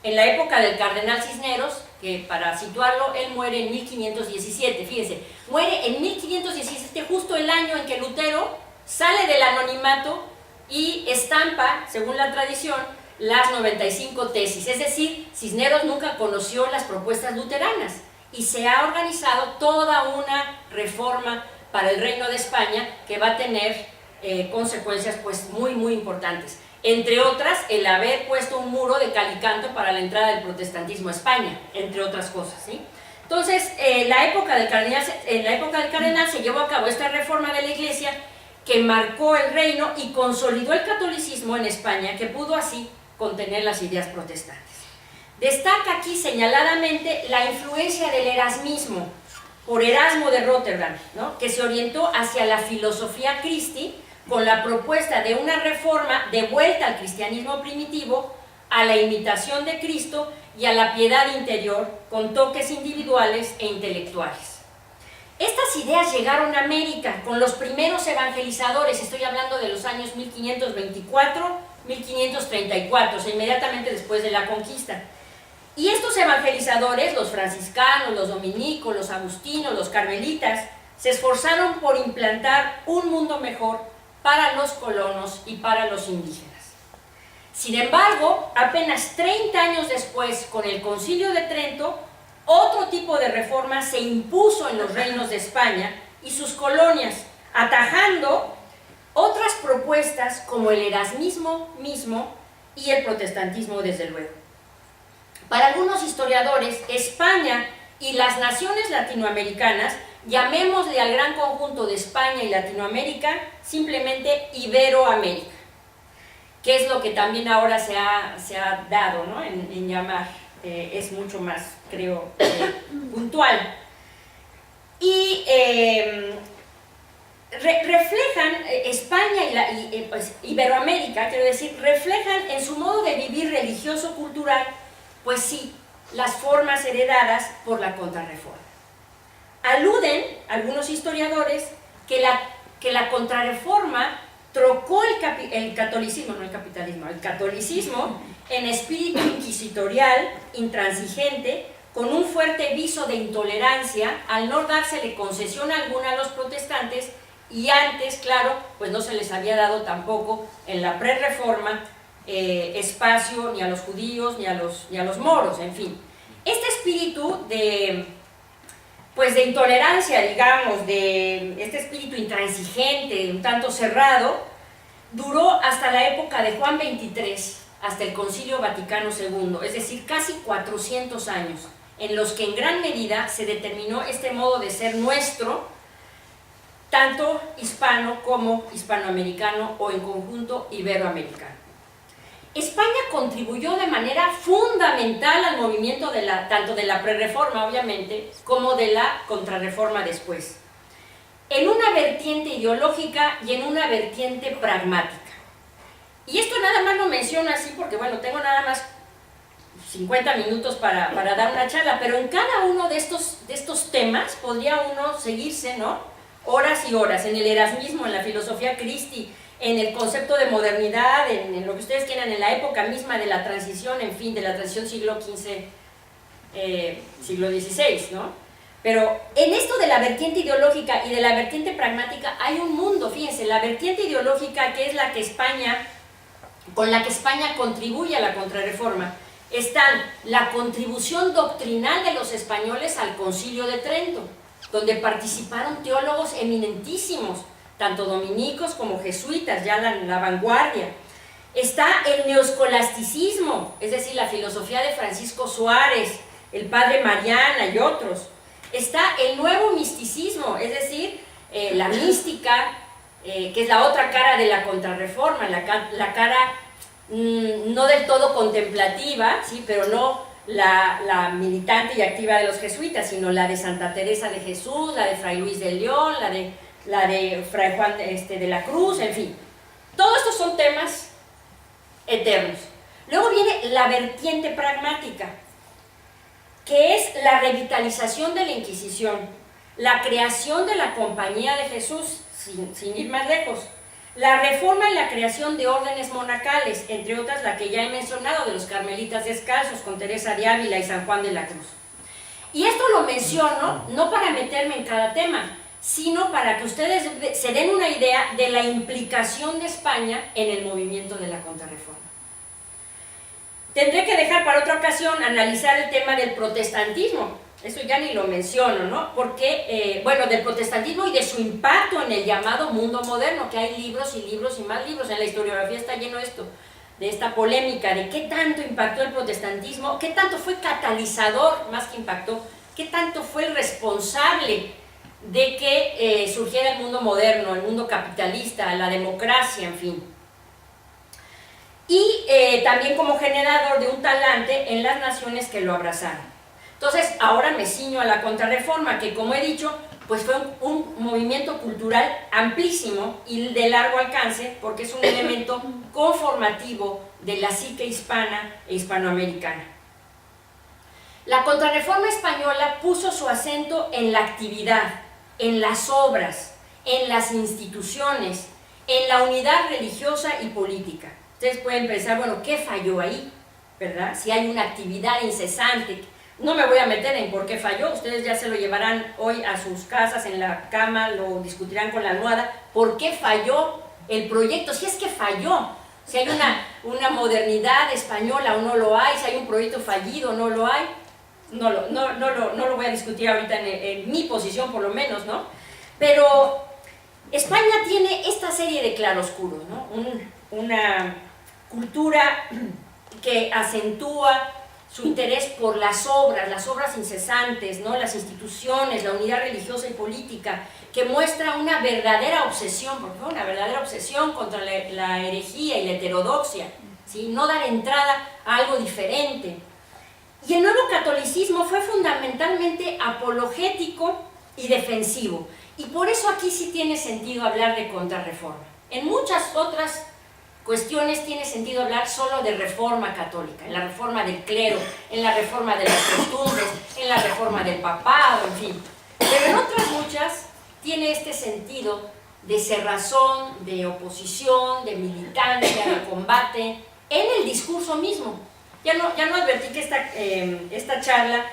En la época del cardenal Cisneros, que para situarlo, él muere en 1517, fíjense, muere en 1517, justo el año en que Lutero sale del anonimato y estampa, según la tradición, las 95 tesis. Es decir, Cisneros nunca conoció las propuestas luteranas y se ha organizado toda una reforma para el Reino de España que va a tener consecuencias pues muy importantes, entre otras el haber puesto un muro de cal y canto para la entrada del protestantismo a España, entre otras cosas, ¿sí? Entonces, en la época del cardenal se llevó a cabo esta reforma de la Iglesia que marcó el reino y consolidó el catolicismo en España, que pudo así contener las ideas protestantes. Destaca aquí señaladamente la influencia del erasmismo por Erasmo de Rotterdam, ¿no? Que se orientó hacia la filosofía Christi con la propuesta de una reforma de vuelta al cristianismo primitivo, a la imitación de Cristo y a la piedad interior con toques individuales e intelectuales. Estas ideas llegaron a América con los primeros evangelizadores, estoy hablando de los años 1524-1534, o sea, inmediatamente después de la conquista. Y estos evangelizadores, los franciscanos, los dominicos, los agustinos, los carmelitas, se esforzaron por implantar un mundo mejor para los colonos y para los indígenas. Sin embargo, apenas 30 años después, con el Concilio de Trento, otro tipo de reforma se impuso en los reinos de España y sus colonias, atajando otras propuestas como el erasmismo mismo y el protestantismo, desde luego. Para algunos historiadores, España y las naciones latinoamericanas, llamémosle al gran conjunto de España y Latinoamérica, simplemente Iberoamérica, que es lo que también ahora se ha dado, ¿no? en llamar, es mucho más, creo, puntual. Y reflejan España y pues, Iberoamérica, quiero decir, reflejan en su modo de vivir religioso-cultural, pues sí, las formas heredadas por la Contrarreforma. Aluden algunos historiadores que la Contrarreforma trocó el catolicismo, no el capitalismo, el catolicismo en espíritu inquisitorial, intransigente, con un fuerte viso de intolerancia al no dársele concesión alguna a los protestantes, y antes, claro, pues no se les había dado tampoco en la prerreforma espacio ni a los judíos ni a los moros, en fin. Este espíritu de intolerancia, digamos, de este espíritu intransigente, un tanto cerrado, duró hasta la época de Juan XXIII, hasta el Concilio Vaticano II, es decir, casi 400 años, en los que en gran medida se determinó este modo de ser nuestro, tanto hispano como hispanoamericano o en conjunto iberoamericano. España contribuyó de manera fundamental al movimiento tanto de la prerreforma, obviamente, como de la contrarreforma después, en una vertiente ideológica y en una vertiente pragmática. Y esto nada más lo menciono así porque, bueno, tengo nada más 50 minutos para dar una charla, pero en cada uno de estos temas podría uno seguirse, ¿no?, horas y horas, en el erasmismo, en la filosofía Christi, en el concepto de modernidad, en lo que ustedes quieran, en la época misma de la transición, en fin, de la transición siglo XV, siglo XVI, ¿no? Pero en esto de la vertiente ideológica y de la vertiente pragmática hay un mundo, fíjense, la vertiente ideológica, que es la que con la que España contribuye a la contrarreforma, están la contribución doctrinal de los españoles al Concilio de Trento, donde participaron teólogos eminentísimos, tanto dominicos como jesuitas, ya la vanguardia. Está el neoescolasticismo, es decir, la filosofía de Francisco Suárez, el padre Mariana y otros. Está el nuevo misticismo, es decir, la mística, que es la otra cara de la contrarreforma, la cara no del todo contemplativa, ¿sí?, pero no la militante y activa de los jesuitas, sino la de Santa Teresa de Jesús, la de Fray Luis de León, la de Fray Juan de la Cruz, en fin. Todos estos son temas eternos. Luego viene la vertiente pragmática, que es la revitalización de la Inquisición, la creación de la Compañía de Jesús, sin ir más lejos, la reforma y la creación de órdenes monacales, entre otras la que ya he mencionado, de los carmelitas descalzos, con Teresa de Ávila y San Juan de la Cruz. Y esto lo menciono no para meterme en cada tema, sino para que ustedes se den una idea de la implicación de España en el movimiento de la contrarreforma. Tendré que dejar para otra ocasión analizar el tema del protestantismo, eso ya ni lo menciono, ¿no? Porque, bueno, del protestantismo y de su impacto en el llamado mundo moderno, que hay libros y libros y más libros, en la historiografía está lleno de esta polémica, de qué tanto impactó el protestantismo, qué tanto fue catalizador, más que impactó, qué tanto fue el responsable de que surgiera el mundo moderno, el mundo capitalista, la democracia, en fin. Y también como generador de un talante en las naciones que lo abrazaron. Entonces, ahora me ciño a la contrarreforma, que como he dicho, pues fue un movimiento cultural amplísimo y de largo alcance, porque es un elemento conformativo de la psique hispana e hispanoamericana. La contrarreforma española puso su acento en la actividad, en las obras, en las instituciones, en la unidad religiosa y política. Ustedes pueden pensar, bueno, ¿qué falló ahí? ¿Verdad? Si hay una actividad incesante. No me voy a meter en por qué falló, ustedes ya se lo llevarán hoy a sus casas, en la cama, lo discutirán con la almohada. ¿Por qué falló el proyecto? Si es que falló, si hay una modernidad española o no lo hay, si hay un proyecto fallido o no lo hay, no lo voy a discutir ahorita en mi posición por lo menos, ¿no? Pero España tiene esta serie de claroscuros, ¿no? Una cultura que acentúa su interés por las obras incesantes, ¿no?, las instituciones, la unidad religiosa y política, que muestra una verdadera obsesión, porque fue una verdadera obsesión contra la herejía y la heterodoxia, ¿sí?, no dar entrada a algo diferente. Y el nuevo catolicismo fue fundamentalmente apologético y defensivo, y por eso aquí sí tiene sentido hablar de contrarreforma. En muchas otras cuestiones tiene sentido hablar solo de reforma católica, en la reforma del clero, en la reforma de las costumbres, en la reforma del papado, en fin. Pero en otras muchas tiene este sentido de cerrazón, de oposición, de militancia, de combate, en el discurso mismo. Ya no advertí que esta charla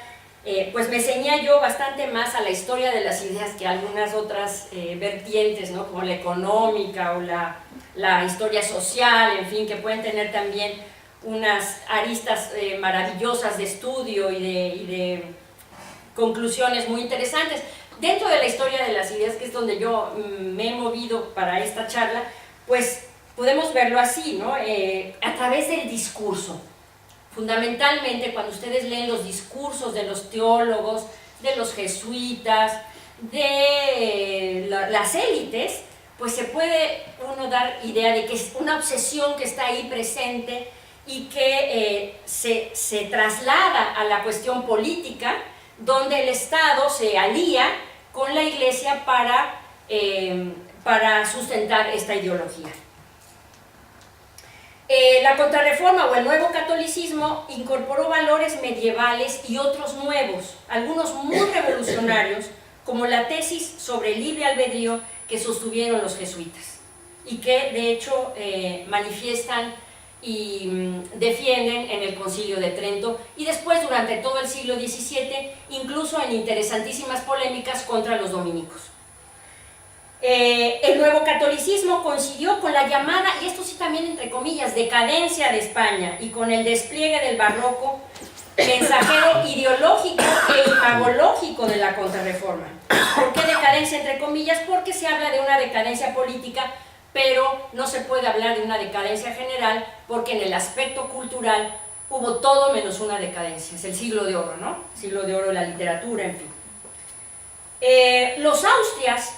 pues me ceñía yo bastante más a la historia de las ideas que algunas otras vertientes, ¿no? Como la económica o la historia social, en fin, que pueden tener también unas aristas maravillosas de estudio y de conclusiones muy interesantes. Dentro de la historia de las ideas, que es donde yo me he movido para esta charla, pues podemos verlo así, ¿no? A través del discurso. Fundamentalmente, cuando ustedes leen los discursos de los teólogos, de los jesuitas, de las élites, pues se puede uno dar idea de que es una obsesión que está ahí presente y que se traslada a la cuestión política, donde el Estado se alía con la Iglesia para sustentar esta ideología. La Contrarreforma o el Nuevo Catolicismo incorporó valores medievales y otros nuevos, algunos muy revolucionarios, como la tesis sobre el libre albedrío que sostuvieron los jesuitas y que de hecho manifiestan y defienden en el Concilio de Trento y después durante todo el siglo XVII, incluso en interesantísimas polémicas contra los dominicos. El Nuevo Catolicismo coincidió con la llamada, y esto sí también entre comillas, decadencia de España y con el despliegue del barroco, mensajero ideológico e imagológico de la Contrarreforma. ¿Por qué decadencia entre comillas? Porque se habla de una decadencia política, pero no se puede hablar de una decadencia general porque en el aspecto cultural hubo todo menos una decadencia. Es el siglo de oro, ¿no? Siglo de oro de la literatura, en fin. Los Austrias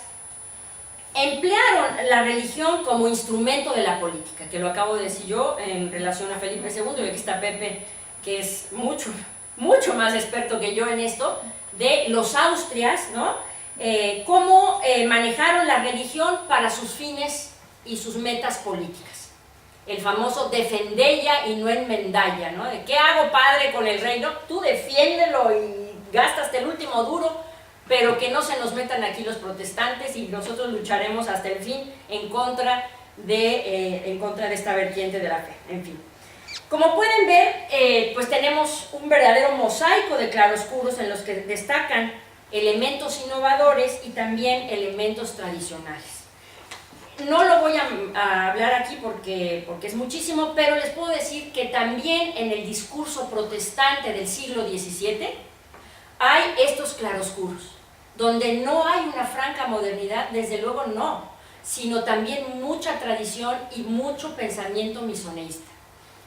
emplearon la religión como instrumento de la política, que lo acabo de decir yo en relación a Felipe II, y aquí está Pepe, que es mucho más experto que yo en esto, de los Austrias, ¿no? Cómo manejaron la religión para sus fines y sus metas políticas. El famoso defendella y no enmendalla, ¿no? De ¿qué hago, padre, con el reino? Tú defiéndelo y gasta hasta el último duro, pero que no se nos metan aquí los protestantes y nosotros lucharemos hasta el fin en contra de esta vertiente de la fe, en fin. Como pueden ver, pues tenemos un verdadero mosaico de claroscuros en los que destacan elementos innovadores y también elementos tradicionales. No lo voy a hablar aquí porque es muchísimo, pero les puedo decir que también en el discurso protestante del siglo XVII hay estos claroscuros, donde no hay una franca modernidad, desde luego no, sino también mucha tradición y mucho pensamiento misionista.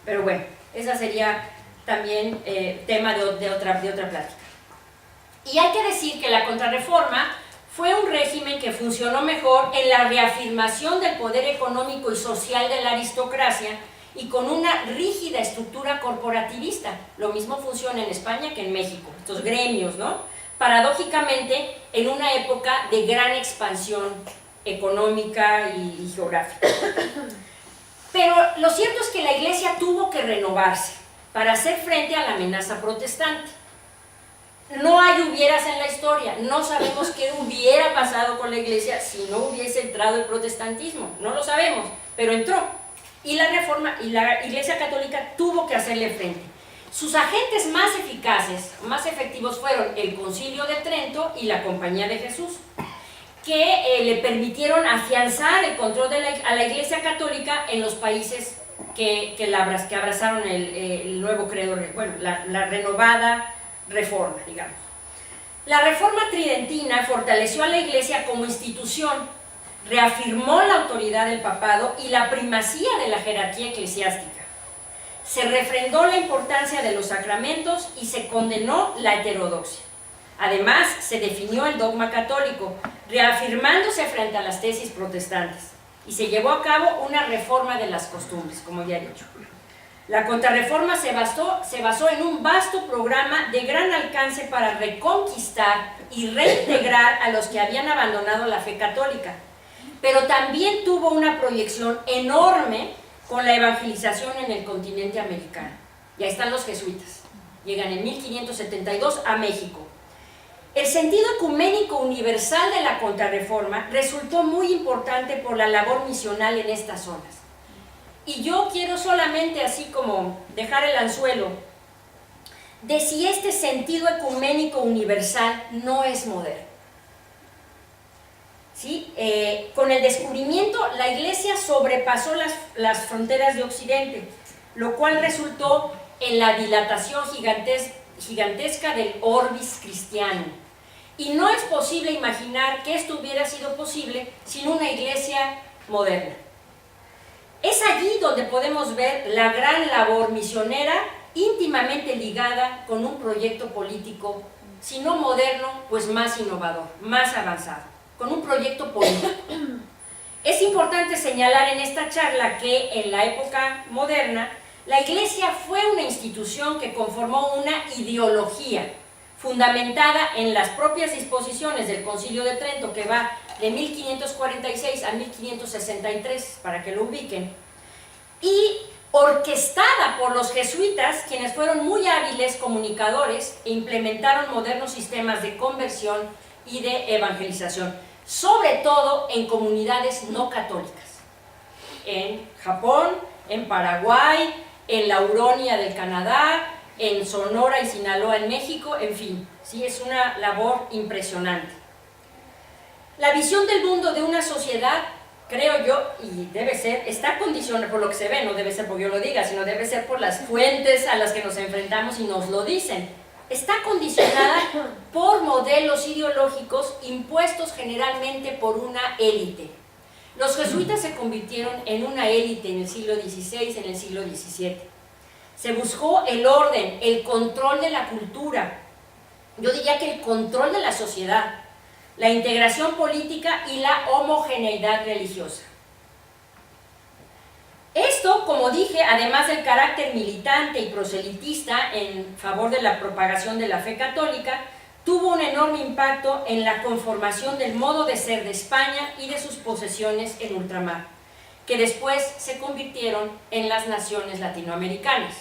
Pero bueno, esa sería también tema de otra plática. Y hay que decir que la Contrarreforma fue un régimen que funcionó mejor en la reafirmación del poder económico y social de la aristocracia y con una rígida estructura corporativista. Lo mismo funciona en España que en México, estos gremios, ¿no? Paradójicamente, en una época de gran expansión económica y geográfica. Pero lo cierto es que la Iglesia tuvo que renovarse para hacer frente a la amenaza protestante. No hay hubieras en la historia, no sabemos qué hubiera pasado con la Iglesia si no hubiese entrado el protestantismo, no lo sabemos, pero entró. Y la Reforma y la Iglesia Católica tuvo que hacerle frente. Sus agentes más eficaces, más efectivos fueron el Concilio de Trento y la Compañía de Jesús, que le permitieron afianzar el control a la Iglesia Católica en los países que abrazaron el nuevo credo, bueno, la renovada reforma, digamos. La Reforma Tridentina fortaleció a la Iglesia como institución, reafirmó la autoridad del papado y la primacía de la jerarquía eclesiástica. Se refrendó la importancia de los sacramentos y se condenó la heterodoxia. Además, se definió el dogma católico, reafirmándose frente a las tesis protestantes, y se llevó a cabo una reforma de las costumbres, como ya he dicho. La Contrarreforma se basó en un vasto programa de gran alcance para reconquistar y reintegrar a los que habían abandonado la fe católica, pero también tuvo una proyección enorme con la evangelización en el continente americano. Y ahí están los jesuitas, llegan en 1572 a México. El sentido ecuménico universal de la Contrarreforma resultó muy importante por la labor misional en estas zonas. Y yo quiero solamente así como dejar el anzuelo de si este sentido ecuménico universal no es moderno. ¿Sí? Con el descubrimiento, la Iglesia sobrepasó las fronteras de Occidente, lo cual resultó en la dilatación gigantesca del orbis cristiano. Y no es posible imaginar que esto hubiera sido posible sin una Iglesia moderna. Es allí donde podemos ver la gran labor misionera íntimamente ligada con un proyecto político, si no moderno, pues más innovador, más avanzado, con un proyecto político. Es importante señalar en esta charla que en la época moderna, la Iglesia fue una institución que conformó una ideología fundamentada en las propias disposiciones del Concilio de Trento, que va de 1546 a 1563, para que lo ubiquen, y orquestada por los jesuitas, quienes fueron muy hábiles comunicadores e implementaron modernos sistemas de conversión y de evangelización, sobre todo en comunidades no católicas, en Japón, en Paraguay, en la Huronia del Canadá, en Sonora y Sinaloa en México, en fin, sí, es una labor impresionante. La visión del mundo de una sociedad, creo yo, y debe ser, está condicionada por lo que se ve, no debe ser porque yo lo diga, sino debe ser por las fuentes a las que nos enfrentamos y nos lo dicen. Está condicionada por modelos ideológicos impuestos generalmente por una élite. Los jesuitas se convirtieron en una élite en el siglo XVI, en el siglo XVII. Se buscó el orden, el control de la cultura, yo diría que el control de la sociedad, la integración política y la homogeneidad religiosa. Esto, como dije, además del carácter militante y proselitista en favor de la propagación de la fe católica, tuvo un enorme impacto en la conformación del modo de ser de España y de sus posesiones en ultramar, que después se convirtieron en las naciones latinoamericanas.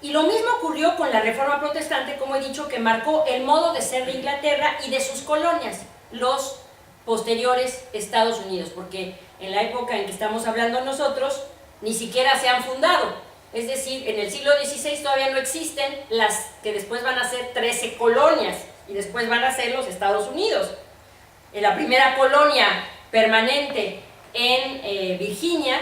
Y lo mismo ocurrió con la Reforma Protestante, como he dicho, que marcó el modo de ser de Inglaterra y de sus colonias, los posteriores Estados Unidos, porque en la época en que estamos hablando nosotros, ni siquiera se han fundado. Es decir, en el siglo XVI todavía no existen las que después van a ser 13 colonias, y después van a ser los Estados Unidos. En la primera colonia permanente en Virginia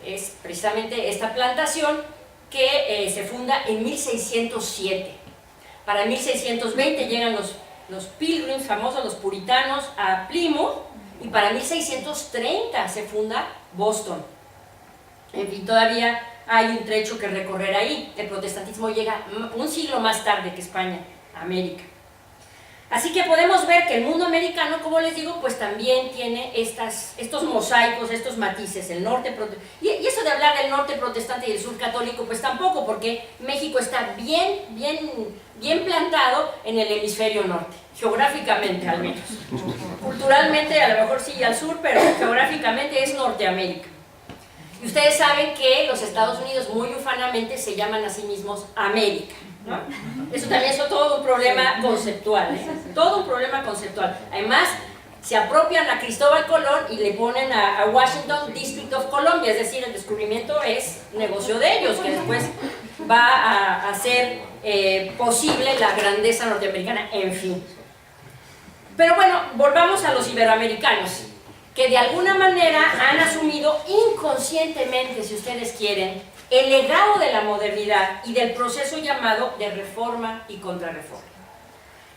es precisamente esta plantación, que se funda en 1607. Para 1620 llegan los Pilgrims, famosos, los puritanos, a Plymouth, y para 1630 se funda Boston. En fin, todavía hay un trecho que recorrer ahí. El protestantismo llega un siglo más tarde que España a América. Así que podemos ver que el mundo americano, como les digo, pues también tiene estos mosaicos, estos matices, el norte y eso de hablar del norte protestante y el sur católico, pues tampoco, porque México está bien plantado en el hemisferio norte, geográficamente al menos. Culturalmente a lo mejor sí al sur, pero geográficamente es Norteamérica. Y ustedes saben que los Estados Unidos muy ufanamente se llaman a sí mismos América, ¿no? Eso también es todo un problema conceptual, ¿eh? Todo un problema conceptual. Además, se apropian a Cristóbal Colón y le ponen a Washington District of Columbia, es decir, el descubrimiento es negocio de ellos, que después va a hacer posible la grandeza norteamericana, en fin. Pero bueno, volvamos a los iberoamericanos, que de alguna manera han asumido inconscientemente, si ustedes quieren, el legado de la modernidad y del proceso llamado de reforma y contrarreforma.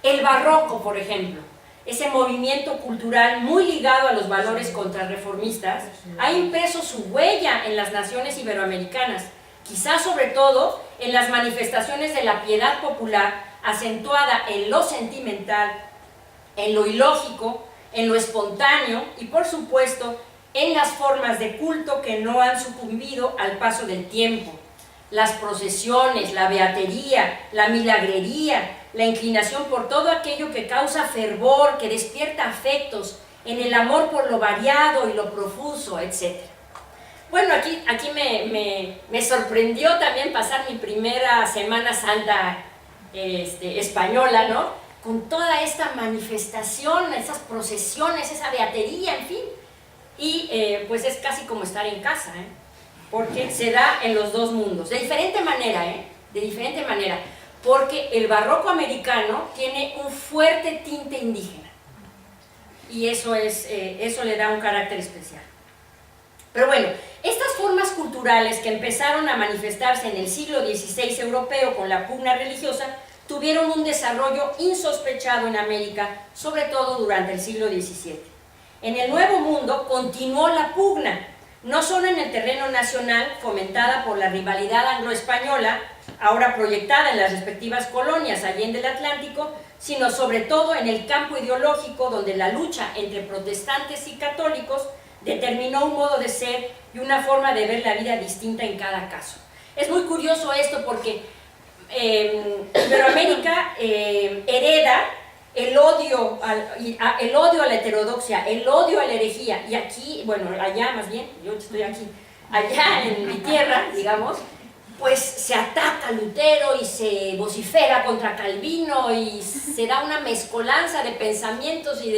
El barroco, por ejemplo, ese movimiento cultural muy ligado a los valores contrarreformistas, ha impreso su huella en las naciones iberoamericanas, quizás sobre todo en las manifestaciones de la piedad popular, acentuada en lo sentimental, en lo ilógico, en lo espontáneo y, por supuesto, en las formas de culto que no han sucumbido al paso del tiempo. Las procesiones, la beatería, la milagrería, la inclinación por todo aquello que causa fervor, que despierta afectos, en el amor por lo variado y lo profuso, etc. Bueno, aquí me sorprendió también pasar mi primera Semana Santa española, ¿no? Con toda esta manifestación, esas procesiones, esa beatería, en fin. Y pues es casi como estar en casa, porque se da en los dos mundos, de diferente manera, de diferente manera. porque el barroco americano tiene un fuerte tinte indígena y eso le da un carácter especial. Pero bueno, estas formas culturales que empezaron a manifestarse en el siglo XVI europeo con la pugna religiosa tuvieron un desarrollo insospechado en América, sobre todo durante el siglo XVII. En el Nuevo Mundo continuó la pugna, no solo en el terreno nacional, fomentada por la rivalidad anglo-española, ahora proyectada en las respectivas colonias allende el Atlántico, sino sobre todo en el campo ideológico, donde la lucha entre protestantes y católicos determinó un modo de ser y una forma de ver la vida distinta en cada caso. Es muy curioso esto porque Iberoamérica hereda el odio a la heterodoxia, el odio a la herejía, y aquí, bueno, allá más bien, yo estoy aquí, allá en mi tierra, digamos, pues se ataca a Lutero y se vocifera contra Calvino y se da una mezcolanza de pensamientos y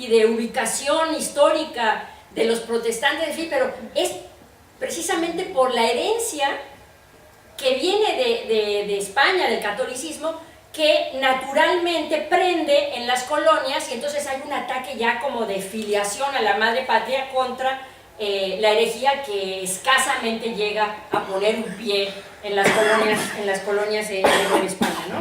de ubicación histórica de los protestantes, sí, pero es precisamente por la herencia que viene de España, del catolicismo, que naturalmente prende en las colonias y entonces hay un ataque ya como de filiación a la madre patria contra la herejía que escasamente llega a poner un pie en las colonias de España, ¿no?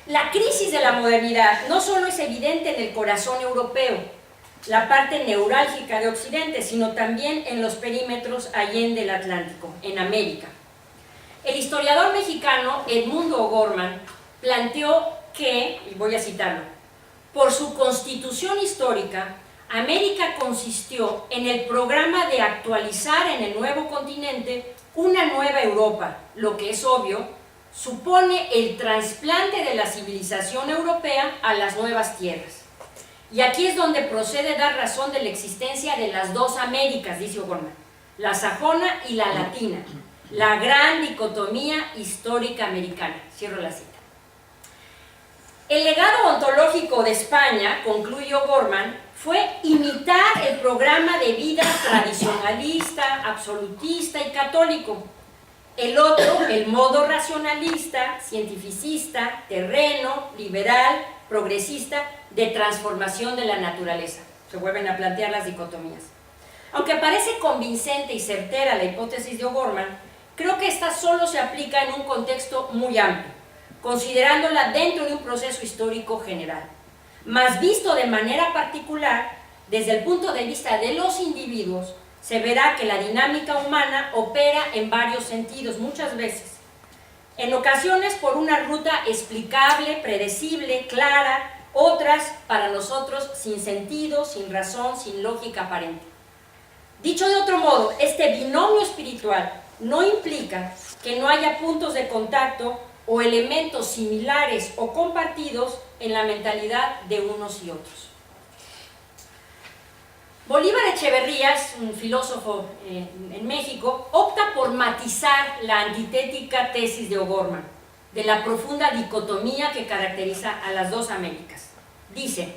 La crisis de la modernidad no solo es evidente en el corazón europeo, la parte neurálgica de Occidente, sino también en los perímetros allende el Atlántico, en América. El historiador mexicano Edmundo O'Gorman planteó que, y voy a citarlo, por su constitución histórica, América consistió en el programa de actualizar en el nuevo continente una nueva Europa, lo que es obvio, supone el trasplante de la civilización europea a las nuevas tierras. Y aquí es donde procede dar razón de la existencia de las dos Américas, dice O'Gorman, la sajona y la latina, la gran dicotomía histórica americana. Cierro la cita. El legado ontológico de España, concluye O'Gorman, fue imitar el programa de vida tradicionalista, absolutista y católico. El otro, el modo racionalista, cientificista, terreno, liberal, progresista, de transformación de la naturaleza. Se vuelven a plantear las dicotomías. Aunque parece convincente y certera la hipótesis de O'Gorman, creo que esta solo se aplica en un contexto muy amplio, considerándola dentro de un proceso histórico general. Mas visto de manera particular, desde el punto de vista de los individuos, se verá que la dinámica humana opera en varios sentidos, muchas veces. En ocasiones por una ruta explicable, predecible, clara, otras para nosotros sin sentido, sin razón, sin lógica aparente. Dicho de otro modo, este binomio espiritual no implica que no haya puntos de contacto o elementos similares o compartidos en la mentalidad de unos y otros. Bolívar Echeverrías, un filósofo en México, opta por matizar la antitética tesis de O'Gorman, de la profunda dicotomía que caracteriza a las dos Américas. Dice: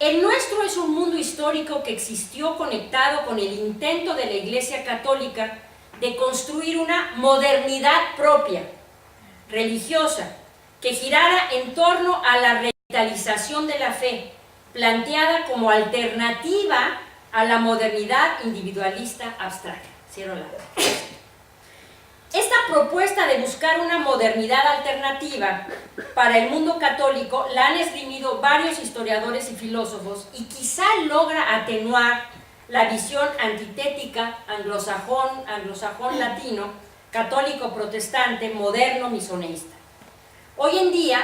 el nuestro es un mundo histórico que existió conectado con el intento de la Iglesia Católica de construir una modernidad propia, religiosa, que girara en torno a la revitalización de la fe, planteada como alternativa a la modernidad individualista abstracta. Cierro la. Esta propuesta de buscar una modernidad alternativa para el mundo católico la han esgrimido varios historiadores y filósofos y quizá logra atenuar la visión antitética anglosajón latino, católico protestante, moderno misoneísta. Hoy en día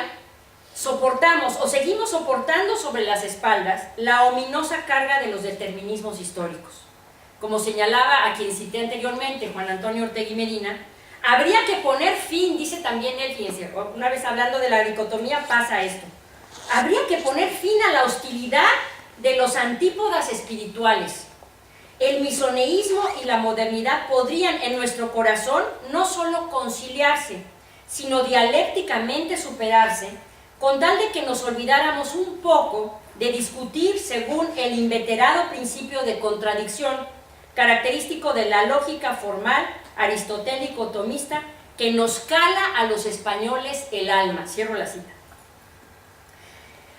soportamos o seguimos soportando sobre las espaldas la ominosa carga de los determinismos históricos. Como señalaba a quien cité anteriormente, Juan Antonio Ortega y Medina, habría que poner fin, dice también él, fíjense, una vez hablando de la dicotomía pasa esto, habría que poner fin a la hostilidad de los antípodas espirituales. El misoneísmo y la modernidad podrían en nuestro corazón no solo conciliarse, sino dialécticamente superarse, con tal de que nos olvidáramos un poco de discutir según el inveterado principio de contradicción, característico de la lógica formal aristotélico-tomista que nos cala a los españoles el alma. Cierro la cita.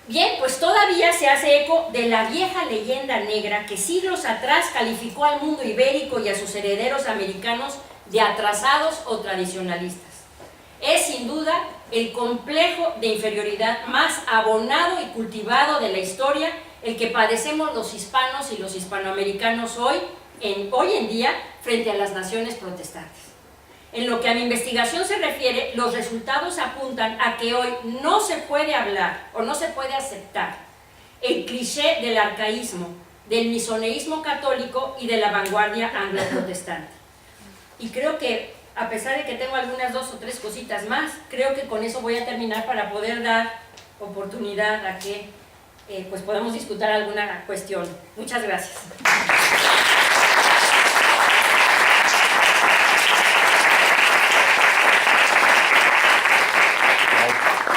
Bien, pues todavía se hace eco de la vieja leyenda negra que siglos atrás calificó al mundo ibérico y a sus herederos americanos de atrasados o tradicionalistas. Es sin duda el complejo de inferioridad más abonado y cultivado de la historia, el que padecemos los hispanos y los hispanoamericanos hoy en día frente a las naciones protestantes. En lo que a mi investigación se refiere, los resultados apuntan a que hoy no se puede hablar o no se puede aceptar el cliché del arcaísmo, del misoneísmo católico y de la vanguardia anglo-protestante. Y creo que, a pesar de que tengo algunas 2 o 3 cositas más, creo que con eso voy a terminar para poder dar oportunidad a que pues podamos discutir alguna cuestión. Muchas gracias.